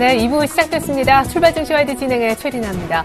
네, 2부 시작됐습니다. 출발 증시 와이드 진행의 최리나입니다.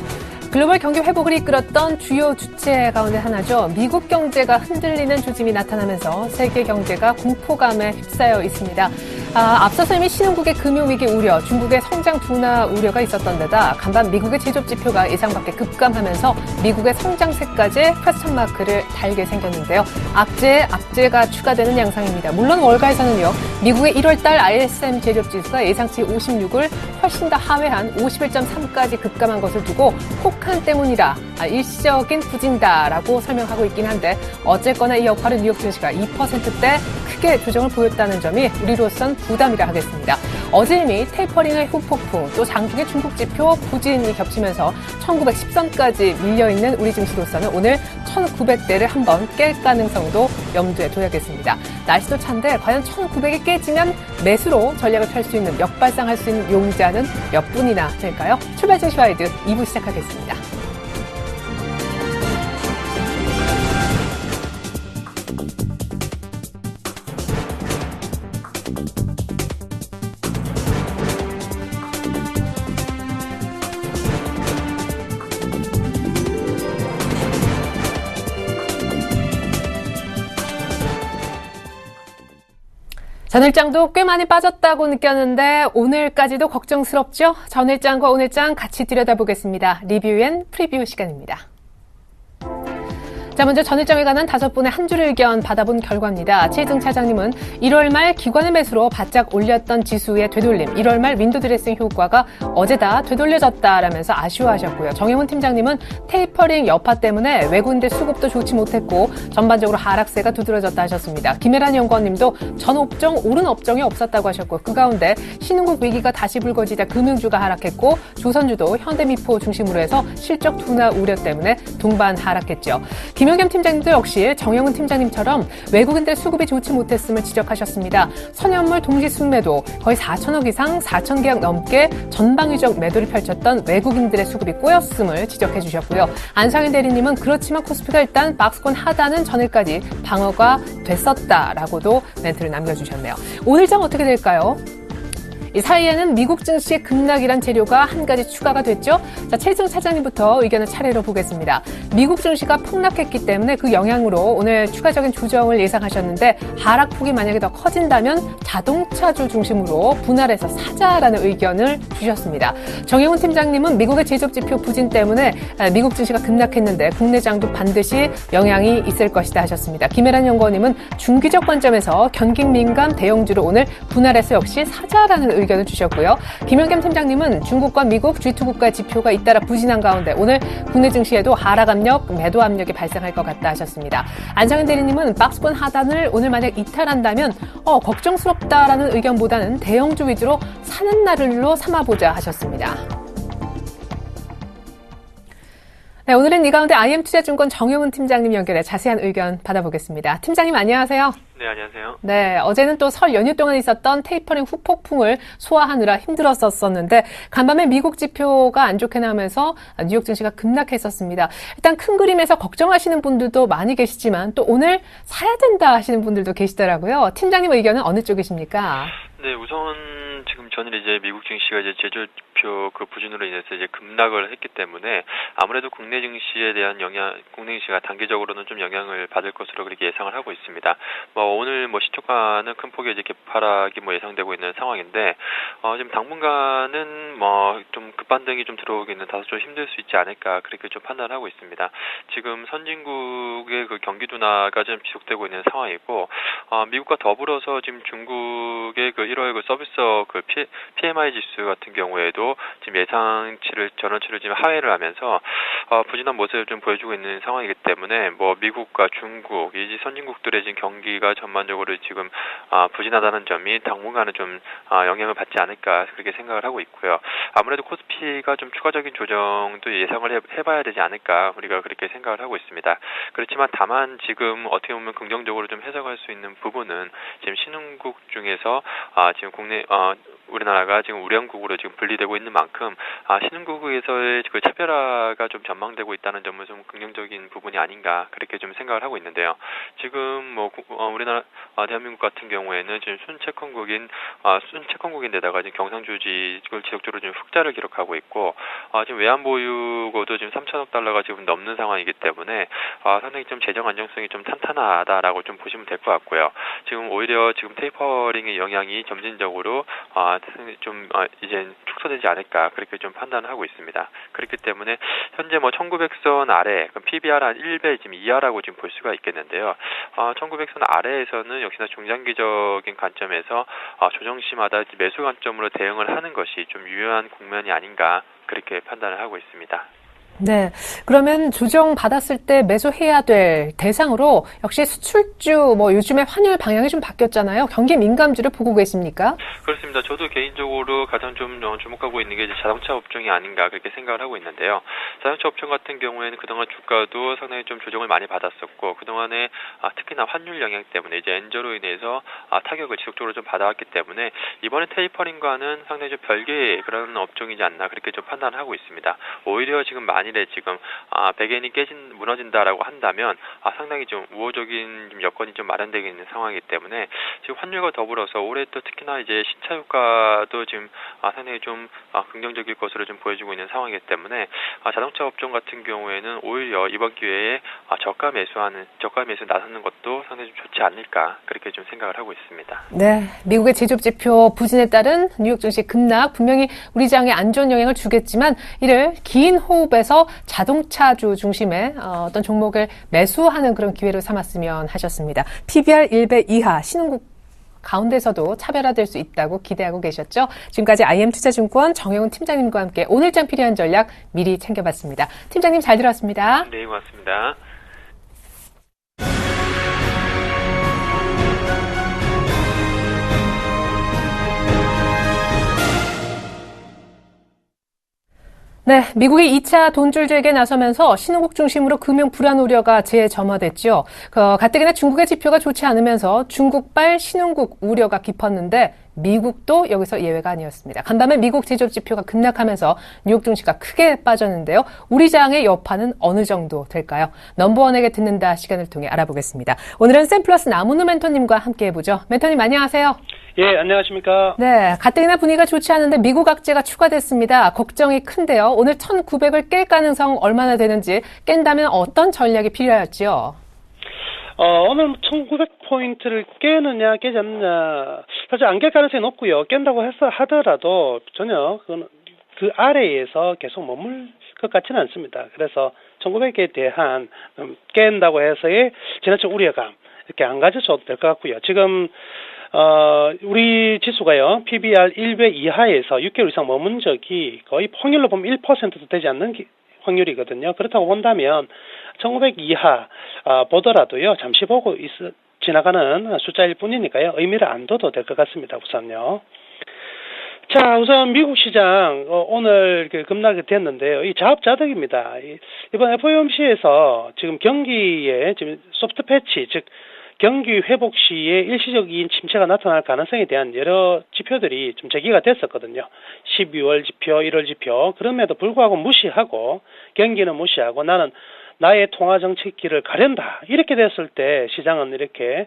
글로벌 경기 회복을 이끌었던 주요 주체 가운데 하나죠. 미국 경제가 흔들리는 조짐이 나타나면서 세계 경제가 공포감에 휩싸여 있습니다. 앞서서 이미 신흥국의 금융위기 우려, 중국의 성장 둔화 우려가 있었던 데다 간밤 미국의 제조업 지표가 예상 밖에 급감하면서 미국의 성장세까지 퀘스천 마크를 달게 생겼는데요. 악재가 추가되는 양상입니다. 물론 월가에서는요. 미국의 1월달 ISM 제조업 지수가 예상치 56을 훨씬 더 하회한 51.3까지 급감한 것을 두고 혹한 때문이다. 일시적인 부진다라고 설명하고 있긴 한데 어쨌거나 이 여파로 뉴욕 증시가 2%대 크게 조정을 보였다는 점이 우리로선 부담이라 하겠습니다. 어제 이미 테이퍼링의 후폭풍 또 장중의 중국 지표 부진이 겹치면서 1910선까지 밀려있는 우리 증시로서는 오늘 1900대를 한번 깰 가능성도 염두에 둬야겠습니다. 날씨도 찬데 과연 1900이 깨지면 매수로 전략을 펼 수 있는 역발상할 수 있는 용자는 몇 분이나 될까요? 출발 증시 와이드 2부 시작하겠습니다. 전일장도 꽤 많이 빠졌다고 느꼈는데 오늘까지도 걱정스럽죠? 전일장과 오늘장 같이 들여다보겠습니다. 리뷰 앤 프리뷰 시간입니다. 자, 먼저 전일장에 관한 5분의 한 줄 의견 받아본 결과입니다. 최희승 차장님은 1월 말 기관의 매수로 바짝 올렸던 지수의 되돌림, 1월 말 윈도 드레싱 효과가 어제 다 되돌려졌다라면서 아쉬워하셨고요. 정영훈 팀장님은 테이퍼링 여파 때문에 외국인들 수급도 좋지 못했고 전반적으로 하락세가 두드러졌다 하셨습니다. 김혜란 연구원님도 전 업종 오른 업종이 없었다고 하셨고 그 가운데 신흥국 위기가 다시 불거지자 금융주가 하락했고 조선주도 현대미포 중심으로 해서 실적 둔화 우려 때문에 동반 하락했죠. 김영겸 팀장님도 역시 정영훈 팀장님처럼 외국인들 수급이 좋지 못했음을 지적하셨습니다. 선현물 동시 순매도 거의 4천억 이상 4천 계약 넘게 전방위적 매도를 펼쳤던 외국인들의 수급이 꼬였음을 지적해 주셨고요. 안상현 대리님은 그렇지만 코스피가 일단 박스권 하단은 전일까지 방어가 됐었다라고도 멘트를 남겨주셨네요. 오늘장 어떻게 될까요? 이 사이에는 미국 증시의 급락이란 재료가 한 가지 추가가 됐죠. 자, 최희승 차장님부터 의견을 차례로 보겠습니다. 미국 증시가 폭락했기 때문에 그 영향으로 오늘 추가적인 조정을 예상하셨는데 하락폭이 만약에 더 커진다면 자동차주 중심으로 분할해서 사자라는 의견을 주셨습니다. 정영훈 팀장님은 미국의 제조업 지표 부진 때문에 미국 증시가 급락했는데 국내장도 반드시 영향이 있을 것이다 하셨습니다. 김혜란 연구원님은 중기적 관점에서 견긴 민감 대형주로 오늘 분할해서 역시 사자라는 의견을 주셨고요. 김영겸 팀장님은 중국과 미국 G2 국가 지표가 잇따라 부진한 가운데 오늘 국내 증시에도 하락 압력, 매도 압력이 발생할 것 같다 하셨습니다. 안상현 대리님은 박스권 하단을 오늘 만약 이탈한다면 걱정스럽다라는 의견보다는 대형주 위주로 사는 날로 삼아보자 하셨습니다. 네, 오늘은 이 가운데 IM투자증권 정영훈 팀장님 연결해 자세한 의견 받아보겠습니다. 팀장님 안녕하세요. 네, 안녕하세요. 네, 어제는 또 설 연휴 동안 있었던 테이퍼링 후폭풍을 소화하느라 힘들었었는데 간밤에 미국 지표가 안 좋게 나오면서 뉴욕 증시가 급락했었습니다. 일단 큰 그림에서 걱정하시는 분들도 많이 계시지만 또 오늘 사야 된다 하시는 분들도 계시더라고요. 팀장님 의견은 어느 쪽이십니까? 네, 우선 지금 전일 이제 미국 증시가 이제 제조지표 그 부진으로 인해서 이제 급락을 했기 때문에 아무래도 국내 증시에 대한 국내 증시가 단기적으로는 좀 영향을 받을 것으로 그렇게 예상을 하고 있습니다. 오늘 시초가는 큰 폭의 이제 하락이 예상되고 있는 상황인데 지금 당분간은 좀 급반등이 좀 들어오기는 다소 좀 힘들 수 있지 않을까 그렇게 좀 판단하고 있습니다. 지금 선진국의 그 경기 둔화가 좀 지속되고 있는 상황이고 미국과 더불어서 지금 중국의 그 1월 그 서비스업 그 PMI 지수 같은 경우에도 지금 예상치를 전원치를 지금 하회를 하면서 부진한 모습을 좀 보여주고 있는 상황이기 때문에 미국과 중국 이 선진국들의 지금 경기가 전반적으로 지금 부진하다는 점이 당분간은 좀 영향을 받지 않을까 그렇게 생각을 하고 있고요. 아무래도 코스피가 좀 추가적인 조정도 예상을 해봐야 되지 않을까 우리가 그렇게 생각을 하고 있습니다. 그렇지만 다만 지금 어떻게 보면 긍정적으로 좀 해석할 수 있는 부분은 지금 신흥국 중에서 지금 우리나라가 지금 우량국으로 지금 분리되고 있는 만큼 신흥국에서의 그 차별화가 좀 전망되고 있다는 점은 좀 긍정적인 부분이 아닌가 그렇게 좀 생각을 하고 있는데요. 지금 우리나라 대한민국 같은 경우에는 지금 순채권국인데다가 지금 경상주식을 지속적으로 지금 흑자를 기록하고 있고 지금 외환 보유고도 지금 3천억 달러가 지금 넘는 상황이기 때문에 상당히 좀 재정 안정성이 좀 탄탄하다라고 좀 보시면 될 것 같고요. 지금 오히려 지금 테이퍼링의 영향이 점진적으로 좀 이제 축소되지 않을까 그렇게 좀 판단을 하고 있습니다. 그렇기 때문에 현재 1900선 아래 PBR 한 1배 지금 이하라고 지금 볼 수가 있겠는데요. 1900선 아래에서는 역시나 중장기적인 관점에서 조정시마다 매수 관점으로 대응을 하는 것이 좀 유효한 국면이 아닌가 그렇게 판단을 하고 있습니다. 네. 그러면 조정 받았을 때 매수해야 될 대상으로 역시 수출주, 요즘에 환율 방향이 좀 바뀌었잖아요. 경기 민감주를 보고 계십니까? 그렇습니다. 저도 개인적으로 가장 좀 주목하고 있는 게 이제 자동차 업종이 아닌가 그렇게 생각을 하고 있는데요. 자동차 업종 같은 경우에는 그동안 주가도 상당히 좀 조정을 많이 받았었고, 그동안에 특히나 환율 영향 때문에 이제 엔저로 인해서 타격을 지속적으로 좀 받아왔기 때문에 이번에 테이퍼링과는 상당히 좀 별개의 그런 업종이지 않나 그렇게 좀 판단을 하고 있습니다. 오히려 지금 만일에 지금 백엔이 무너진다라고 한다면 상당히 좀 우호적인 좀 여건이 좀 마련되어 있는 상황이기 때문에 지금 환율과 더불어서 올해 또 특히나 이제 신차 효과도 지금 상당히 좀 긍정적일 것으로 좀 보여주고 있는 상황이기 때문에 자동차 업종 같은 경우에는 오히려 이번 기회에 저가 매수 나서는 것도 상당히 좀 좋지 않을까 그렇게 좀 생각을 하고 있습니다. 네, 미국의 제조업 지표 부진에 따른 뉴욕 증시 급락 분명히 우리 장에 안 좋은 영향을 주겠지만 이를 긴 호흡에서 자동차주 중심의 어떤 종목을 매수하는 그런 기회로 삼았으면 하셨습니다. PBR 1배 이하 신흥국 가운데서도 차별화될 수 있다고 기대하고 계셨죠? 지금까지 IM투자증권 정혜훈 팀장님과 함께 오늘장 필요한 전략 미리 챙겨봤습니다. 팀장님 잘 들었습니다. 네, 고맙습니다. 네, 미국이 2차 돈줄 재개에 나서면서 신흥국 중심으로 금융 불안 우려가 재점화됐죠. 가뜩이나 중국의 지표가 좋지 않으면서 중국발 신흥국 우려가 깊었는데 미국도 여기서 예외가 아니었습니다. 간밤에 미국 제조업 지표가 급락하면서 뉴욕 증시가 크게 빠졌는데요. 우리 장의 여파는 어느 정도 될까요? 넘버원에게 듣는다 시간을 통해 알아보겠습니다. 오늘은 샘플러스 나문우 멘토님과 함께 해보죠. 멘토님 안녕하세요. 예, 안녕하십니까. 네, 가뜩이나 분위기가 좋지 않은데 미국 악재가 추가됐습니다. 걱정이 큰데요. 오늘 1900을 깰 가능성 얼마나 되는지 깬다면 어떤 전략이 필요할지요? 오늘 1900포인트를 깨느냐 깨지 않느냐 사실 안 깰 가능성이 높고요. 깬다고 하더라도 전혀 그 아래에서 계속 머물 것 같지는 않습니다. 그래서 1900에 대한 깬다고 해서의 지나친 우려감 이렇게 안 가져줘도 될 것 같고요. 지금 우리 지수가요, PBR 1배 이하에서 6개월 이상 머문 적이 거의 확률로 보면 1%도 되지 않는 확률이거든요. 그렇다고 본다면 1900 이하 보더라도요, 잠시 보고 지나가는 숫자일 뿐이니까요, 의미를 안 둬도 될 것 같습니다. 우선요. 자, 우선 미국 시장 오늘 급락이 됐는데요. 이 자업자득입니다. 이번 FOMC에서 지금 경기에 지금 소프트 패치, 즉 경기 회복 시에 일시적인 침체가 나타날 가능성에 대한 여러 지표들이 좀 제기가 됐었거든요. 12월 지표, 1월 지표. 그럼에도 불구하고 무시하고 경기는 무시하고 나는 나의 통화 정책기를 가련다. 이렇게 됐을 때 시장은 이렇게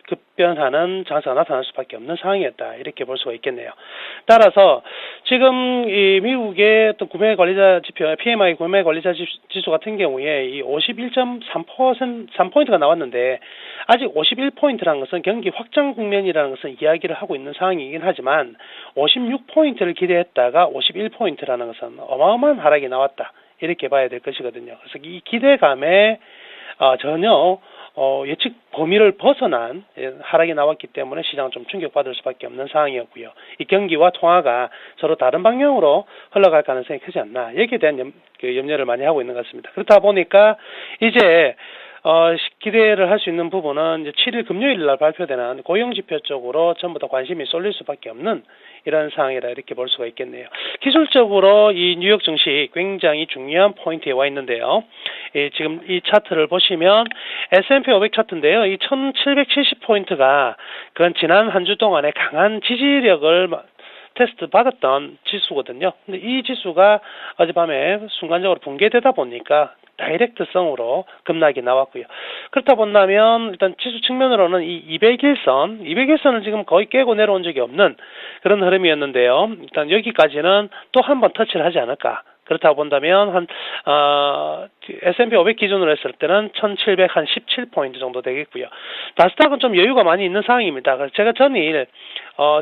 급변하는 장세가 나타날 수밖에 없는 상황이었다. 이렇게 볼 수가 있겠네요. 따라서 지금 이 미국의 또 구매 관리자 지표, PMI 구매 관리자 지수 같은 경우에 이 51.3%가 나왔는데 아직 51포인트라는 것은 경기 확장 국면이라는 것은 이야기를 하고 있는 상황이긴 하지만 56포인트를 기대했다가 51포인트라는 것은 어마어마한 하락이 나왔다. 이렇게 봐야 될 것이거든요. 그래서 이 기대감에 전혀 예측 범위를 벗어난 하락이 나왔기 때문에 시장은 좀 충격받을 수밖에 없는 상황이었고요. 이 경기와 통화가 서로 다른 방향으로 흘러갈 가능성이 크지 않나. 여기에 대한 염려를 많이 하고 있는 것 같습니다. 그렇다 보니까 이제 기대를 할 수 있는 부분은 이제 7일 금요일 날 발표되는 고용지표 쪽으로 전부 다 관심이 쏠릴 수밖에 없는 이런 상황이라 이렇게 볼 수가 있겠네요. 기술적으로 이 뉴욕 증시 굉장히 중요한 포인트에 와 있는데요. 지금 이 차트를 보시면 S&P 500 차트인데요. 이 1770포인트가 그건 지난 한 주 동안의 강한 지지력을 테스트 받았던 지수거든요. 근데 이 지수가 어젯밤에 순간적으로 붕괴되다 보니까 다이렉트성으로 급락이 나왔고요. 그렇다 본다면 일단 지수 측면으로는 이 200일선을 지금 거의 깨고 내려온 적이 없는 그런 흐름이었는데요. 일단 여기까지는 또 한 번 터치를 하지 않을까. 그렇다고 본다면 S&P 500 기준으로 했을 때는 1717포인트 정도 되겠고요. 나스닥은 좀 여유가 많이 있는 상황입니다. 그래서 제가 전일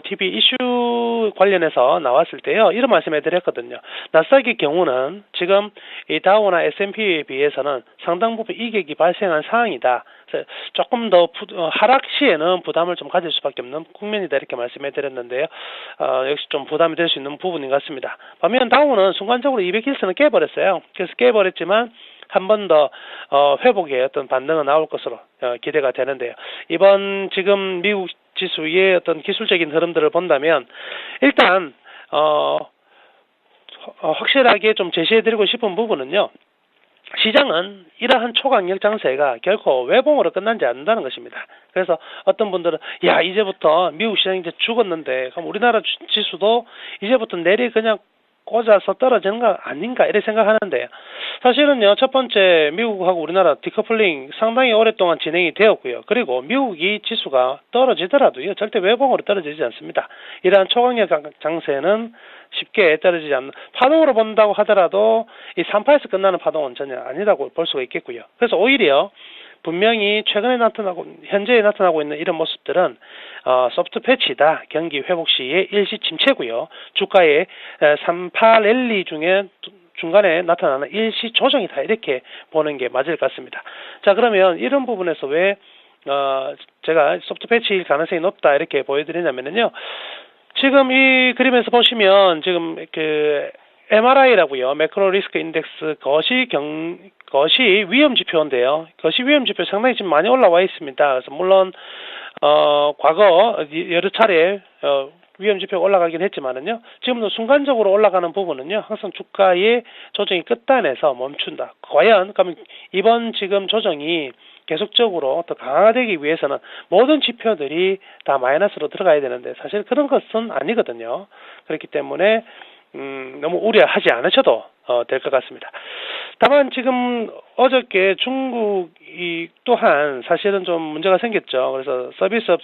TV 이슈 관련해서 나왔을 때요, 이런 말씀해 드렸거든요. 나스닥의 경우는 지금 이 다우나 S&P에 비해서는 상당 부분 이격이 발생한 상황이다. 그래서 조금 더 하락 시에는 부담을 좀 가질 수밖에 없는 국면이다, 이렇게 말씀해 드렸는데요. 역시 좀 부담이 될 수 있는 부분인 것 같습니다. 반면 다우는 순간적으로 200일선을 깨버렸어요. 그래서 깨버렸지만 한 번 더 회복의 어떤 반등은 나올 것으로 기대가 되는데요. 이번 지금 미국 지수의 어떤 기술적인 흐름들을 본다면 일단 확실하게 좀 제시해드리고 싶은 부분은요. 시장은 이러한 초강력 장세가 결코 외봉으로 끝나지 않는다는 것입니다. 그래서 어떤 분들은 이제부터 미국 시장이 이제 죽었는데 그럼 우리나라 지수도 이제부터 내리 그냥 꽂아서 떨어지는 거 아닌가 이렇게 생각하는데요. 사실은요, 첫 번째 미국하고 우리나라 디커플링 상당히 오랫동안 진행이 되었고요. 그리고 미국이 지수가 떨어지더라도요, 절대 외봉으로 떨어지지 않습니다. 이러한 초강력 장세는 쉽게 떨어지지 않는, 파동으로 본다고 하더라도 이 3파에서 끝나는 파동은 전혀 아니라고 볼 수가 있겠고요. 그래서 오히려 분명히 최근에 현재에 나타나고 있는 이런 모습들은 소프트 패치다. 경기 회복 시의 일시 침체고요. 주가의 3파 랠리 중에 중간에 나타나는 일시 조정이다. 이렇게 보는 게 맞을 것 같습니다. 자, 그러면 이런 부분에서 왜 제가 소프트 패치일 가능성이 높다 이렇게 보여드리냐면요. 지금 이 그림에서 보시면 지금 그 MRI라고요. 매크로 리스크 인덱스 거시 위험 지표인데요. 거시 위험 지표 상당히 지금 많이 올라와 있습니다. 그래서 물론 과거 여러 차례 위험 지표가 올라가긴 했지만은요. 지금도 순간적으로 올라가는 부분은요. 항상 주가의 조정이 끝단에서 멈춘다. 과연 그럼 이번 지금 조정이 계속적으로 더 강화되기 위해서는 모든 지표들이 다 마이너스로 들어가야 되는데 사실 그런 것은 아니거든요. 그렇기 때문에 너무 우려하지 않으셔도 될 것 같습니다. 다만 지금 어저께 중국이 또한 사실은 좀 문제가 생겼죠. 그래서 서비스업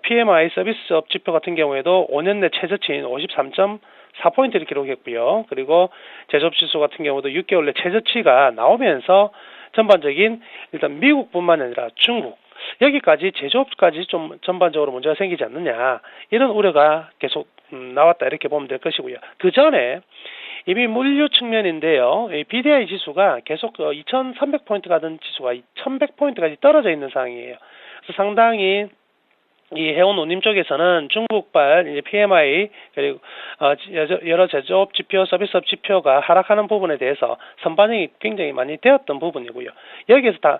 PMI 서비스업 지표 같은 경우에도 5년 내 최저치인 53.4포인트를 기록했고요. 그리고 제조업지수 같은 경우도 6개월 내 최저치가 나오면서 전반적인 일단 미국뿐만 아니라 중국 여기까지 제조업까지 좀 전반적으로 문제가 생기지 않느냐 이런 우려가 계속 나왔다 이렇게 보면 될 것이고요. 그 전에 이미 물류 측면인데요. 이 BDI 지수가 계속 2,300포인트 가던 지수가 1,100포인트까지 떨어져 있는 상황이에요. 그래서 상당히 이 해운 운임 쪽에서는 중국발 이제 PMI 그리고 여러 제조업 지표, 서비스업 지표가 하락하는 부분에 대해서 선반영이 굉장히 많이 되었던 부분이고요. 여기에서 다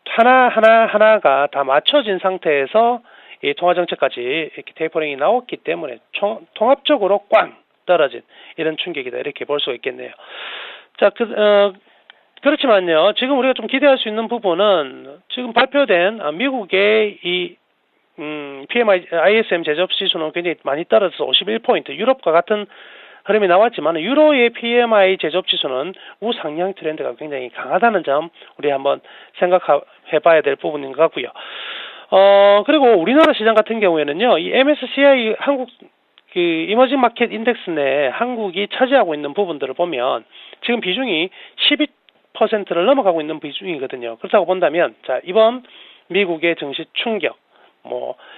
하나가 다 맞춰진 상태에서 이 통화정책까지 이렇게 테이퍼링이 나왔기 때문에 통합적으로 꽝 떨어진 이런 충격이다 이렇게 볼 수가 있겠네요. 자, 그렇지만요. 지금 우리가 좀 기대할 수 있는 부분은 지금 발표된 미국의 이 PMI, ISM 제조업 지수는 굉장히 많이 떨어져서 51포인트, 유럽과 같은 흐름이 나왔지만 유로의 PMI 제조업 지수는 우상향 트렌드가 굉장히 강하다는 점 우리 한번 생각해 봐야 될 부분인 것 같고요. 그리고 우리나라 시장 같은 경우에는요, 이 MSCI 한국 그 이머징 마켓 인덱스 내 한국이 차지하고 있는 부분들을 보면 지금 비중이 12%를 넘어가고 있는 비중이거든요. 그렇다고 본다면 자, 이번 미국의 증시 충격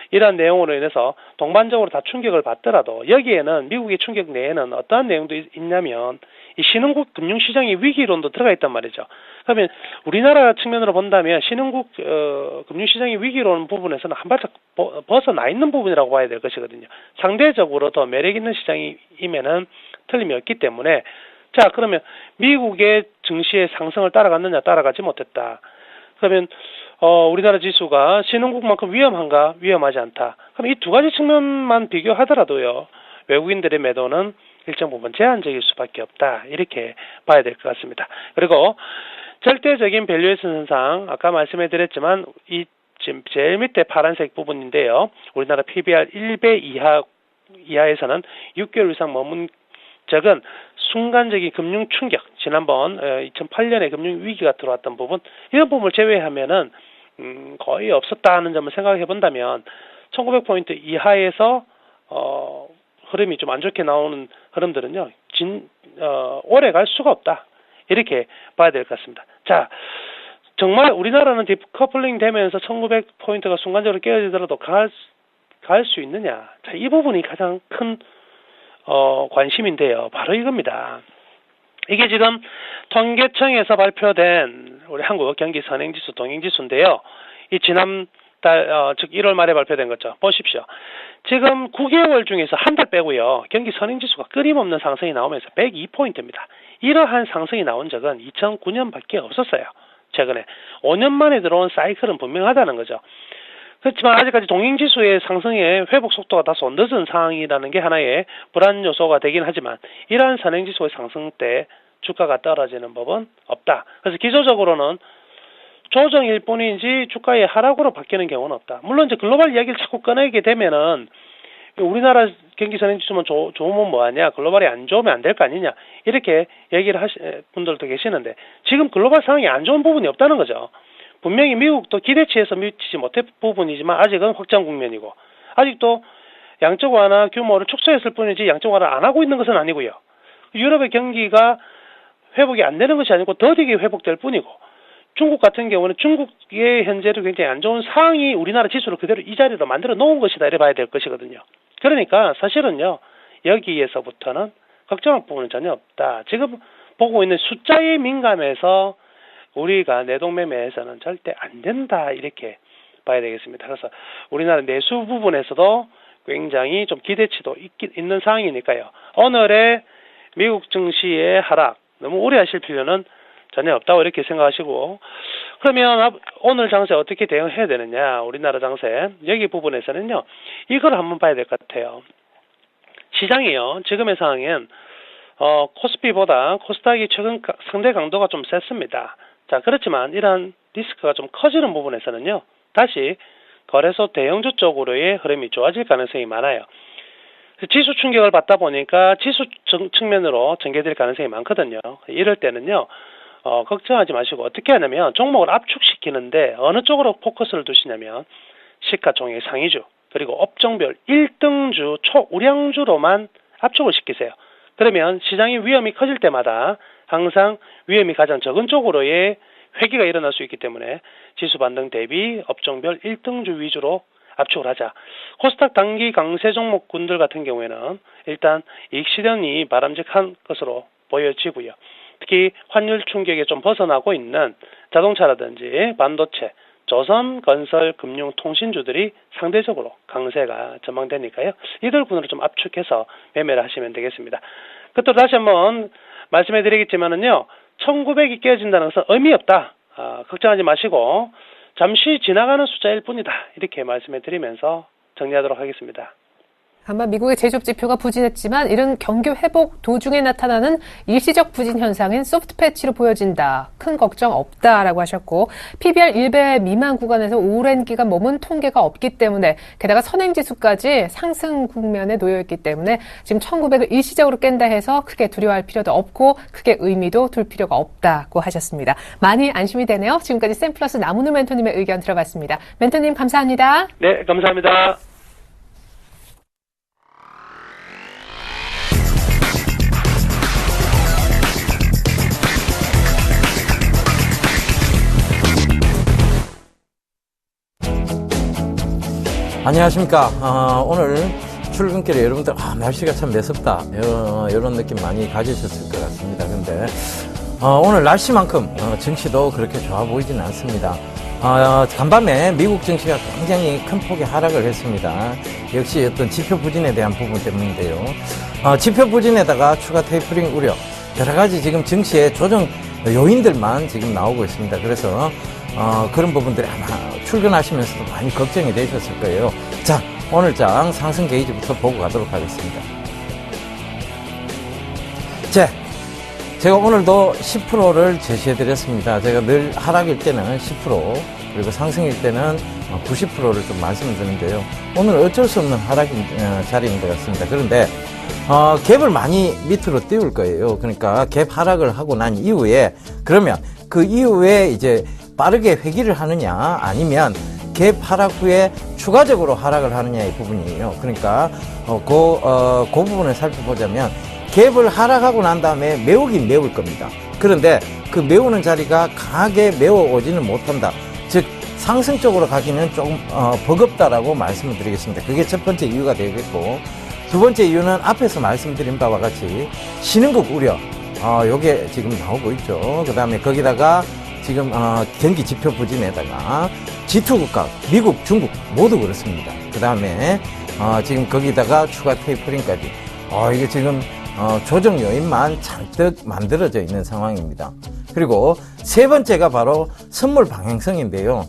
이러한 내용으로 인해서 동반적으로 다 충격을 받더라도 여기에는 미국의 충격 내에는 어떠한 내용도 있냐면 이 신흥국 금융시장의 위기론도 들어가 있단 말이죠. 그러면 우리나라 측면으로 본다면 신흥국 금융시장의 위기론 부분에서는 한 발짝 벗어나 있는 부분이라고 봐야 될 것이거든요. 상대적으로 더 매력 있는 시장임에는 틀림이 없기 때문에 자, 그러면 미국의 증시의 상승을 따라갔느냐 따라가지 못했다. 그러면 우리나라 지수가 신흥국만큼 위험한가? 위험하지 않다. 그럼 이 두 가지 측면만 비교하더라도요. 외국인들의 매도는 일정 부분 제한적일 수밖에 없다. 이렇게 봐야 될 것 같습니다. 그리고 절대적인 밸류에이션 현상 아까 말씀해 드렸지만 이 지금 제일 밑에 파란색 부분인데요. 우리나라 PBR 1배 이하 이하에서는 6개월 이상 머문 적은 순간적인 금융 충격, 지난번 2008년에 금융 위기가 들어왔던 부분, 이런 부분을 제외하면은 거의 없었다는 점을 생각해 본다면 1900포인트 이하에서 흐름이 좀 안 좋게 나오는 흐름들은요, 오래 갈 수가 없다, 이렇게 봐야 될 것 같습니다. 자, 정말 우리나라는 디커플링 되면서 1900포인트가 순간적으로 깨어지더라도 갈 수 있느냐? 자, 이 부분이 가장 큰 관심인데요. 바로 이겁니다. 이게 지금 통계청에서 발표된 우리 한국 경기 선행지수, 동행지수인데요. 이 지난달, 즉 1월 말에 발표된 거죠. 보십시오. 지금 9개월 중에서 한 달 빼고요, 경기 선행지수가 끊임없는 상승이 나오면서 102포인트입니다. 이러한 상승이 나온 적은 2009년밖에 없었어요. 최근에 5년 만에 들어온 사이클은 분명하다는 거죠. 그렇지만 아직까지 동행지수의 상승의 회복 속도가 다소 늦은 상황이라는 게 하나의 불안 요소가 되긴 하지만, 이러한 선행지수의 상승 때 주가가 떨어지는 법은 없다. 그래서 기초적으로는 조정일 뿐이지 주가의 하락으로 바뀌는 경우는 없다. 물론 이제 글로벌 이야기를 자꾸 꺼내게 되면은 우리나라 경기 선행지수만 좋으면 뭐하냐, 글로벌이 안 좋으면 안 될 거 아니냐, 이렇게 얘기를 하시는 분들도 계시는데, 지금 글로벌 상황이 안 좋은 부분이 없다는 거죠. 분명히 미국도 기대치에서 미치지 못할 부분이지만 아직은 확장 국면이고, 아직도 양적 완화 규모를 축소했을 뿐이지 양적 완화를 안 하고 있는 것은 아니고요. 유럽의 경기가 회복이 안 되는 것이 아니고 더디게 회복될 뿐이고, 중국 같은 경우는 중국의 현재도 굉장히 안 좋은 상황이 우리나라 지수를 그대로 이 자리로 만들어 놓은 것이다, 이래 봐야 될 것이거든요. 그러니까 사실은요, 여기에서부터는 걱정할 부분은 전혀 없다. 지금 보고 있는 숫자에 민감해서 우리가 내동매매에서는 절대 안 된다, 이렇게 봐야 되겠습니다. 그래서 우리나라 내수 부분에서도 굉장히 좀 기대치도 있는 상황이니까요. 오늘의 미국 증시의 하락 너무 우려하실 필요는 전혀 없다고 이렇게 생각하시고, 그러면 오늘 장세 어떻게 대응해야 되느냐, 우리나라 장세 여기 부분에서는요, 이걸 한번 봐야 될 것 같아요. 시장이요, 지금의 상황엔 코스피보다 코스닥이 최근 상대 강도가 좀 셌습니다. 자, 그렇지만 이러한 리스크가 좀 커지는 부분에서는요, 다시 거래소 대형주 쪽으로의 흐름이 좋아질 가능성이 많아요. 지수 충격을 받다 보니까 지수 측면으로 전개될 가능성이 많거든요. 이럴 때는요, 걱정하지 마시고 어떻게 하냐면 종목을 압축시키는데 어느 쪽으로 포커스를 두시냐면 시가총액 상위주, 그리고 업종별 1등주 초우량주로만 압축을 시키세요. 그러면 시장의 위험이 커질 때마다 항상 위험이 가장 적은 쪽으로의 회귀가 일어날 수 있기 때문에 지수 반등 대비 업종별 1등주 위주로 압축을 하자. 코스닥 단기 강세 종목군들 같은 경우에는 일단 이익 실현이 바람직한 것으로 보여지고요. 특히 환율 충격에 좀 벗어나고 있는 자동차라든지 반도체, 조선, 건설, 금융, 통신주들이 상대적으로 강세가 전망되니까요. 이들군으로 좀 압축해서 매매를 하시면 되겠습니다. 그것도 다시 한번 말씀해 드리겠지만은요, 1900이 깨어진다는 것은 의미 없다. 걱정하지 마시고 잠시 지나가는 숫자일 뿐이다, 이렇게 말씀해 드리면서 정리하도록 하겠습니다. 아마 미국의 제조업 지표가 부진했지만 이런 경기 회복 도중에 나타나는 일시적 부진 현상인 소프트 패치로 보여진다. 큰 걱정 없다라고 하셨고, PBR 1배 미만 구간에서 오랜 기간 머문 통계가 없기 때문에, 게다가 선행지수까지 상승 국면에 놓여있기 때문에 지금 1900을 일시적으로 깬다 해서 크게 두려워할 필요도 없고 크게 의미도 둘 필요가 없다고 하셨습니다. 많이 안심이 되네요. 지금까지 샘플러스 남은우 멘토님의 의견 들어봤습니다. 멘토님 감사합니다. 네, 감사합니다. 안녕하십니까. 오늘 출근길에 여러분들 날씨가 참 매섭다, 이런 느낌 많이 가지셨을 것 같습니다. 근데 오늘 날씨만큼 증시도 그렇게 좋아 보이지는 않습니다. 간밤에 미국 증시가 굉장히 큰 폭의 하락을 했습니다. 역시 어떤 지표 부진에 대한 부분 때문인데요. 지표 부진에다가 추가 테이퍼링 우려, 여러 가지 지금 증시의 조정 요인들만 지금 나오고 있습니다. 그래서 그런 부분들이 아마 출근하시면서도 많이 걱정이 되셨을 거예요. 자, 오늘 장 상승 게이지부터 보고 가도록 하겠습니다. 자, 제가 오늘도 10%를 제시해 드렸습니다. 제가 늘 하락일 때는 10%, 그리고 상승일 때는 90%를 좀 말씀을 드리는데요. 오늘 어쩔 수 없는 하락인 자리인 것 같습니다. 그런데 갭을 많이 밑으로 띄울 거예요. 그러니까 갭 하락을 하고 난 이후에 그러면 그 이후에 이제 빠르게 회귀를 하느냐 아니면 갭 하락 후에 추가적으로 하락을 하느냐의 부분이에요. 그러니까 그 부분을 살펴보자면 갭을 하락하고 난 다음에 매우긴 매울 겁니다. 그런데 그 매우는 자리가 강하게 매워오지는 못한다. 즉 상승 쪽으로 가기는 조금 버겁다라고 말씀을 드리겠습니다. 그게 첫 번째 이유가 되겠고, 두 번째 이유는 앞에서 말씀드린 바와 같이 신흥국 우려, 요게 지금 나오고 있죠. 그 다음에 거기다가 지금 경기 지표 부진에다가 G2 국가, 미국, 중국 모두 그렇습니다. 그 다음에 지금 거기다가 추가 테이퍼링까지, 이게 지금 조정 요인만 잔뜩 만들어져 있는 상황입니다. 그리고 세 번째가 바로 선물 방향성인데요.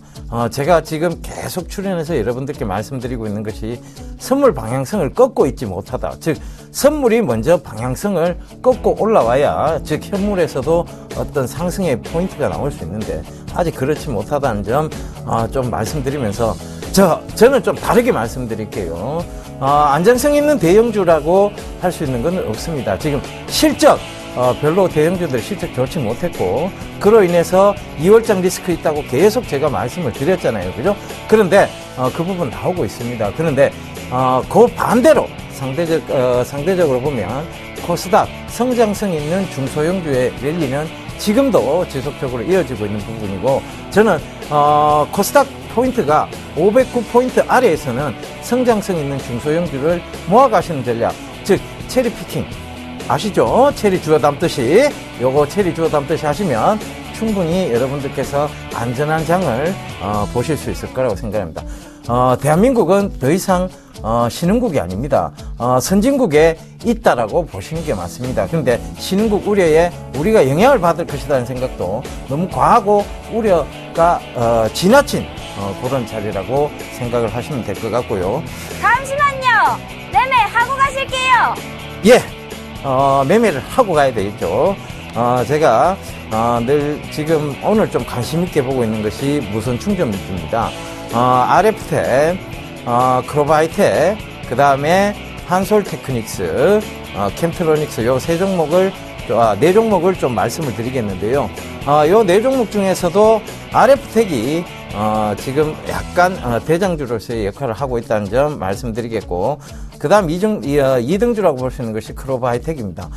제가 지금 계속 출연해서 여러분들께 말씀드리고 있는 것이 선물 방향성을 꺾고 있지 못하다. 즉 선물이 먼저 방향성을 꺾고 올라와야 즉 현물에서도 어떤 상승의 포인트가 나올 수 있는데 아직 그렇지 못하다는 점 좀 말씀드리면서 저는 좀 다르게 말씀드릴게요. 안정성 있는 대형주라고 할 수 있는 건 없습니다. 지금 실적 별로 대형주들 실적 좋지 못했고 그로 인해서 2월장 리스크 있다고 계속 제가 말씀을 드렸잖아요. 그죠? 그런데 그 부분 나오고 있습니다. 그런데 그 반대로 상대적으로 보면 코스닥 성장성 있는 중소형주의 랠리는 지금도 지속적으로 이어지고 있는 부분이고, 저는 코스닥 포인트가 509포인트 아래에서는 성장성 있는 중소형주를 모아가시는 전략, 즉 체리 피킹 아시죠? 체리 주워 담듯이, 요거 체리 주워 담듯이 하시면 충분히 여러분들께서 안전한 장을 보실 수 있을 거라고 생각합니다. 대한민국은 더 이상 신흥국이 아닙니다. 선진국에 있다라고 보시는 게 맞습니다. 그런데 신흥국 우려에 우리가 영향을 받을 것이라는 생각도 너무 과하고 우려가 지나친 그런 자리라고 생각을 하시면 될 것 같고요. 잠시만요. 매매하고 가실게요. 예, 매매를 하고 가야 되겠죠. 제가 늘 지금 오늘 좀 관심 있게 보고 있는 것이 무선 충전 기기입니다. RF텍, 크로바이텍, 그 다음에 한솔테크닉스, 캠트로닉스 요 세 종목을 네 종목을 좀 말씀을 드리겠는데요. 요 네 종목 중에서도 RF텍이 지금 약간 대장주로서의 역할을 하고 있다는 점 말씀드리겠고, 그 다음 2등주라고 볼 수 있는 것이 크로바이텍입니다.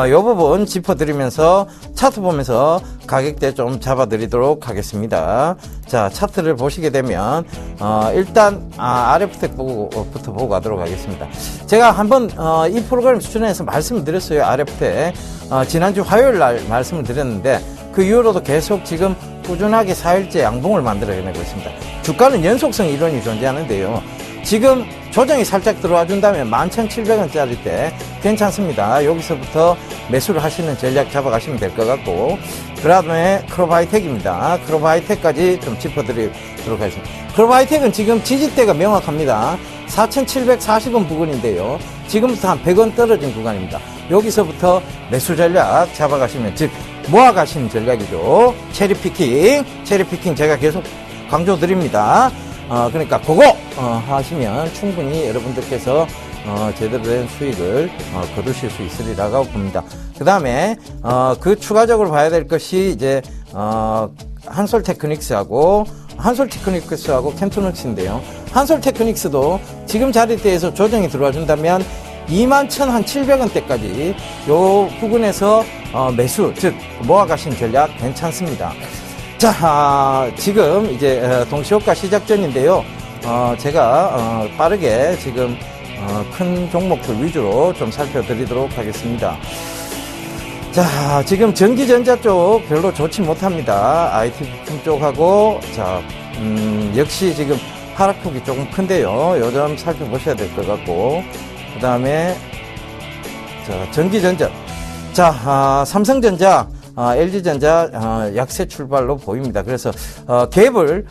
이 부분 짚어드리면서 차트 보면서 가격대 좀 잡아드리도록 하겠습니다. 자, 차트를 보시게 되면 일단 RF텍부터 보고 가도록 하겠습니다. 제가 한번 이 프로그램 수준에서 말씀을 드렸어요. RF텍 지난주 화요일 날 말씀을 드렸는데 그 이후로도 계속 지금 꾸준하게 4일째 양봉을 만들어내고 있습니다. 주가는 연속성 이론이 존재하는데요. 지금 조정이 살짝 들어와 준다면 11,700원짜리 때 괜찮습니다. 여기서부터 매수를 하시는 전략 잡아가시면 될 것 같고, 그 다음에 크로바이텍입니다. 크로바이텍까지 좀 짚어드리도록 하겠습니다. 크로바이텍은 지금 지지대가 명확합니다. 4,740원 부근인데요. 지금부터 한 100원 떨어진 구간입니다. 여기서부터 매수 전략 잡아가시면, 즉 모아가시는 전략이죠. 체리피킹 제가 계속 강조드립니다. 그러니까 그거 하시면 충분히 여러분들께서 제대로 된 수익을 거두실 수 있으리라고 봅니다. 그 다음에 그 추가적으로 봐야 될 것이 이제 한솔테크닉스하고 캠트로닉스인데요. 한솔테크닉스도 지금 자리대에서 조정이 들어와 준다면 21,700원대까지 요 부근에서 매수, 즉 모아가신 전략 괜찮습니다. 자, 지금 이제 동시효과 시작 전인데요. 제가 빠르게 지금 큰 종목들 위주로 좀 살펴드리도록 하겠습니다. 자, 지금 전기전자 쪽 별로 좋지 못합니다. IT 부품 쪽하고, 자, 역시 지금 하락폭이 조금 큰데요. 요 점 살펴보셔야 될 것 같고, 그 다음에 자, 전기전자, 자, 삼성전자, LG전자 약세 출발로 보입니다. 그래서 갭을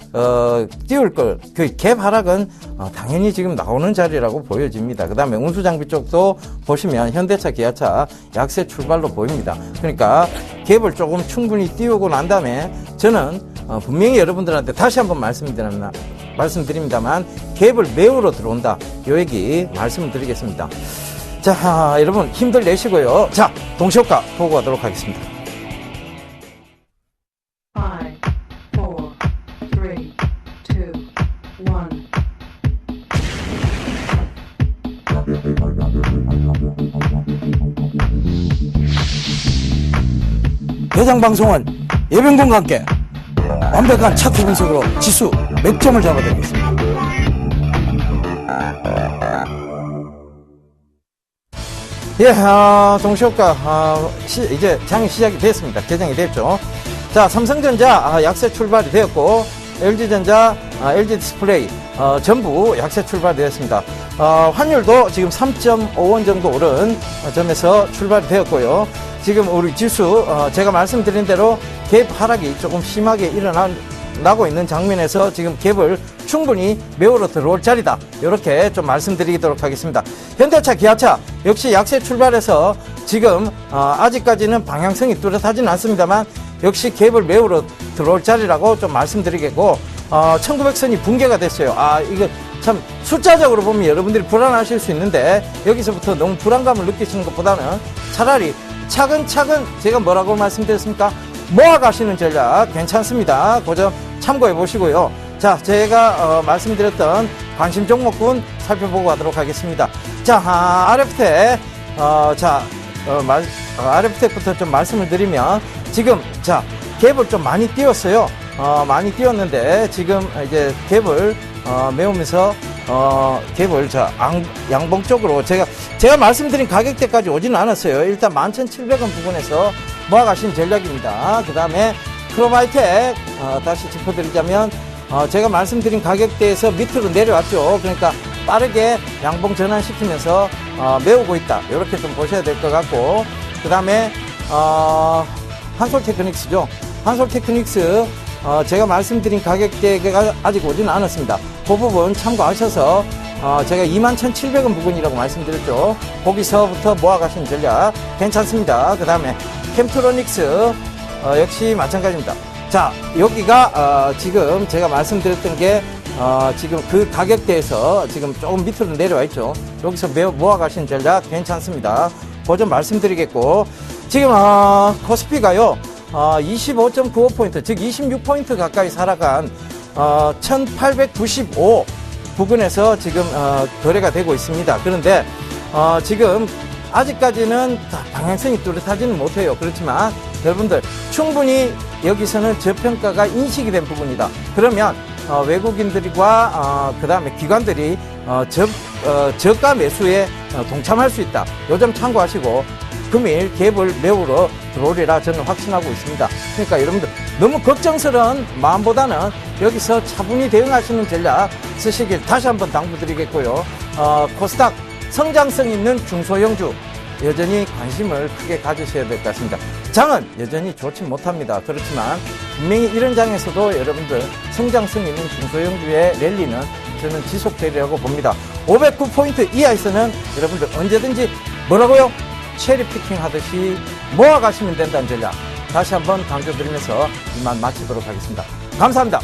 띄울 걸, 그 갭 하락은 당연히 지금 나오는 자리라고 보여집니다. 그 다음에 운수장비 쪽도 보시면 현대차, 기아차 약세 출발로 보입니다. 그러니까 갭을 조금 충분히 띄우고 난 다음에 저는 분명히 여러분들한테 다시 한번 말씀드립니다만 갭을 매우러 들어온다. 요 얘기 말씀을 드리겠습니다. 자, 여러분 힘들 내시고요. 자, 동시효과 보고 가도록 하겠습니다. 5, 4, 3, 2, 1. 대장방송은 예병군과 함께 완벽한 차트 분석으로 지수 몇 점을 잡아드리겠습니다. 예, 동시효과, 이제 장이 시작이 됐습니다. 개장이 됐죠. 자, 삼성전자, 약세 출발이 되었고, LG전자, LG디스플레이, 전부 약세 출발이 되었습니다. 환율도 지금 3.5원 정도 오른 점에서 출발이 되었고요. 지금 우리 지수, 제가 말씀드린 대로 갭 하락이 조금 심하게 일어나고 있는 장면에서 지금 갭을 충분히 메우러 들어올 자리다. 이렇게 좀 말씀드리도록 하겠습니다. 현대차, 기아차 역시 약세 출발해서 지금 아직까지는 방향성이 뚜렷하지는 않습니다만 역시 갭을 메우러 들어올 자리라고 좀 말씀드리겠고 1900선이 붕괴가 됐어요. 이거 참 숫자적으로 보면 여러분들이 불안하실 수 있는데 여기서부터 너무 불안감을 느끼시는 것보다는 차라리 차근차근 제가 뭐라고 말씀드렸습니까? 모아가시는 전략 괜찮습니다. 그 점 참고해 보시고요. 자, 제가 말씀드렸던 관심 종목군 살펴보고 가도록 하겠습니다. 자, RF텍 RF텍부터 좀 말씀을 드리면 지금 자 갭을 좀 많이 띄웠어요. 많이 띄웠는데 지금 이제 갭을 메우면서 갭을 양봉 쪽으로 제가 말씀드린 가격대까지 오지는 않았어요. 일단 11,700원 부근에서 모아가신 전략입니다. 그 다음에 크로마이텍 다시 짚어드리자면 제가 말씀드린 가격대에서 밑으로 내려왔죠. 그러니까 빠르게 양봉 전환시키면서 메우고 있다. 이렇게 좀 보셔야 될 것 같고 그 다음에 한솔테크닉스죠. 한솔테크닉스 제가 말씀드린 가격대가 아직 오지는 않았습니다. 그 부분 참고하셔서 제가 21,700원 부근이라고 말씀드렸죠. 거기서부터 모아가신 전략 괜찮습니다. 그 다음에 캠트로닉스 역시 마찬가지입니다. 자, 여기가 지금 제가 말씀드렸던 게 지금 그 가격대에서 지금 조금 밑으로 내려와 있죠. 여기서 모아가신 전략 괜찮습니다. 그 점 말씀드리겠고 지금 코스피가요 25.95포인트 즉 26포인트 가까이 살아간 1895 부근에서 지금 거래가 되고 있습니다. 그런데 지금 아직까지는 방향성이 뚜렷하지는 못해요. 그렇지만 여러분들 충분히 여기서는 저평가가 인식이 된 부분이다. 그러면 외국인들과 그 다음에 기관들이 저가 매수에 동참할 수 있다. 요 점 참고하시고 금일 갭을 메우러 들어오리라 저는 확신하고 있습니다. 그러니까 여러분들 너무 걱정스러운 마음보다는 여기서 차분히 대응하시는 전략 쓰시길 다시 한번 당부드리겠고요. 코스닥 성장성 있는 중소형주 여전히 관심을 크게 가지셔야 될 것 같습니다. 장은 여전히 좋지 못합니다. 그렇지만 분명히 이런 장에서도 여러분들 성장성 있는 중소형주의 랠리는 저는 지속되리라고 봅니다. 509포인트 이하에서는 여러분들 언제든지 뭐라고요? 체리피킹 하듯이 모아가시면 된다는 전략 다시 한번 강조드리면서 이만 마치도록 하겠습니다. 감사합니다.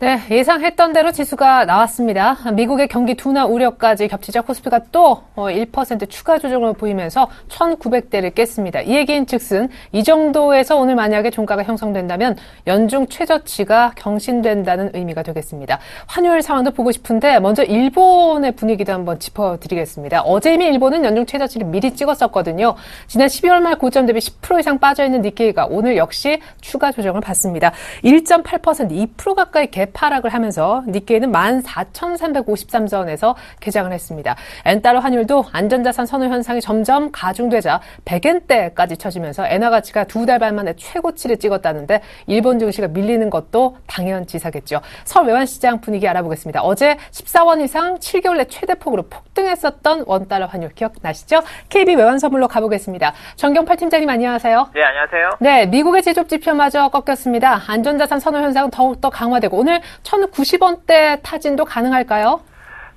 네, 예상했던 대로 지수가 나왔습니다. 미국의 경기 둔화 우려까지 겹치자 코스피가 또 1% 추가 조정을 보이면서 1,900대를 깼습니다. 이 얘기인 즉슨 이 정도에서 오늘 만약에 종가가 형성된다면 연중 최저치가 경신된다는 의미가 되겠습니다. 환율 상황도 보고 싶은데 먼저 일본의 분위기도 한번 짚어드리겠습니다. 어제 이미 일본은 연중 최저치를 미리 찍었었거든요. 지난 12월 말 고점 대비 10% 이상 빠져있는 니케이가 오늘 역시 추가 조정을 받습니다. 1.8% 2% 가까이 하락을 하면서 니케이는 14,353선에서 개장을 했습니다. 엔달러 환율도 안전자산 선호 현상이 점점 가중되자 100엔대까지 쳐지면서 엔화 가치가 2달 반 만에 최고치를 찍었다는데 일본 증시가 밀리는 것도 당연지사겠죠. 서울 외환시장 분위기 알아보겠습니다. 어제 14원 이상 7개월 내 최대폭으로 폭등했었던 원달러 환율 기억나시죠? KB 외환선물로 가보겠습니다. 정경팔 팀장님 안녕하세요. 네, 안녕하세요. 네, 미국의 제조지표마저 꺾였습니다. 안전자산 선호 현상은 더욱더 강화되고 오늘 1,090원대 타진도 가능할까요?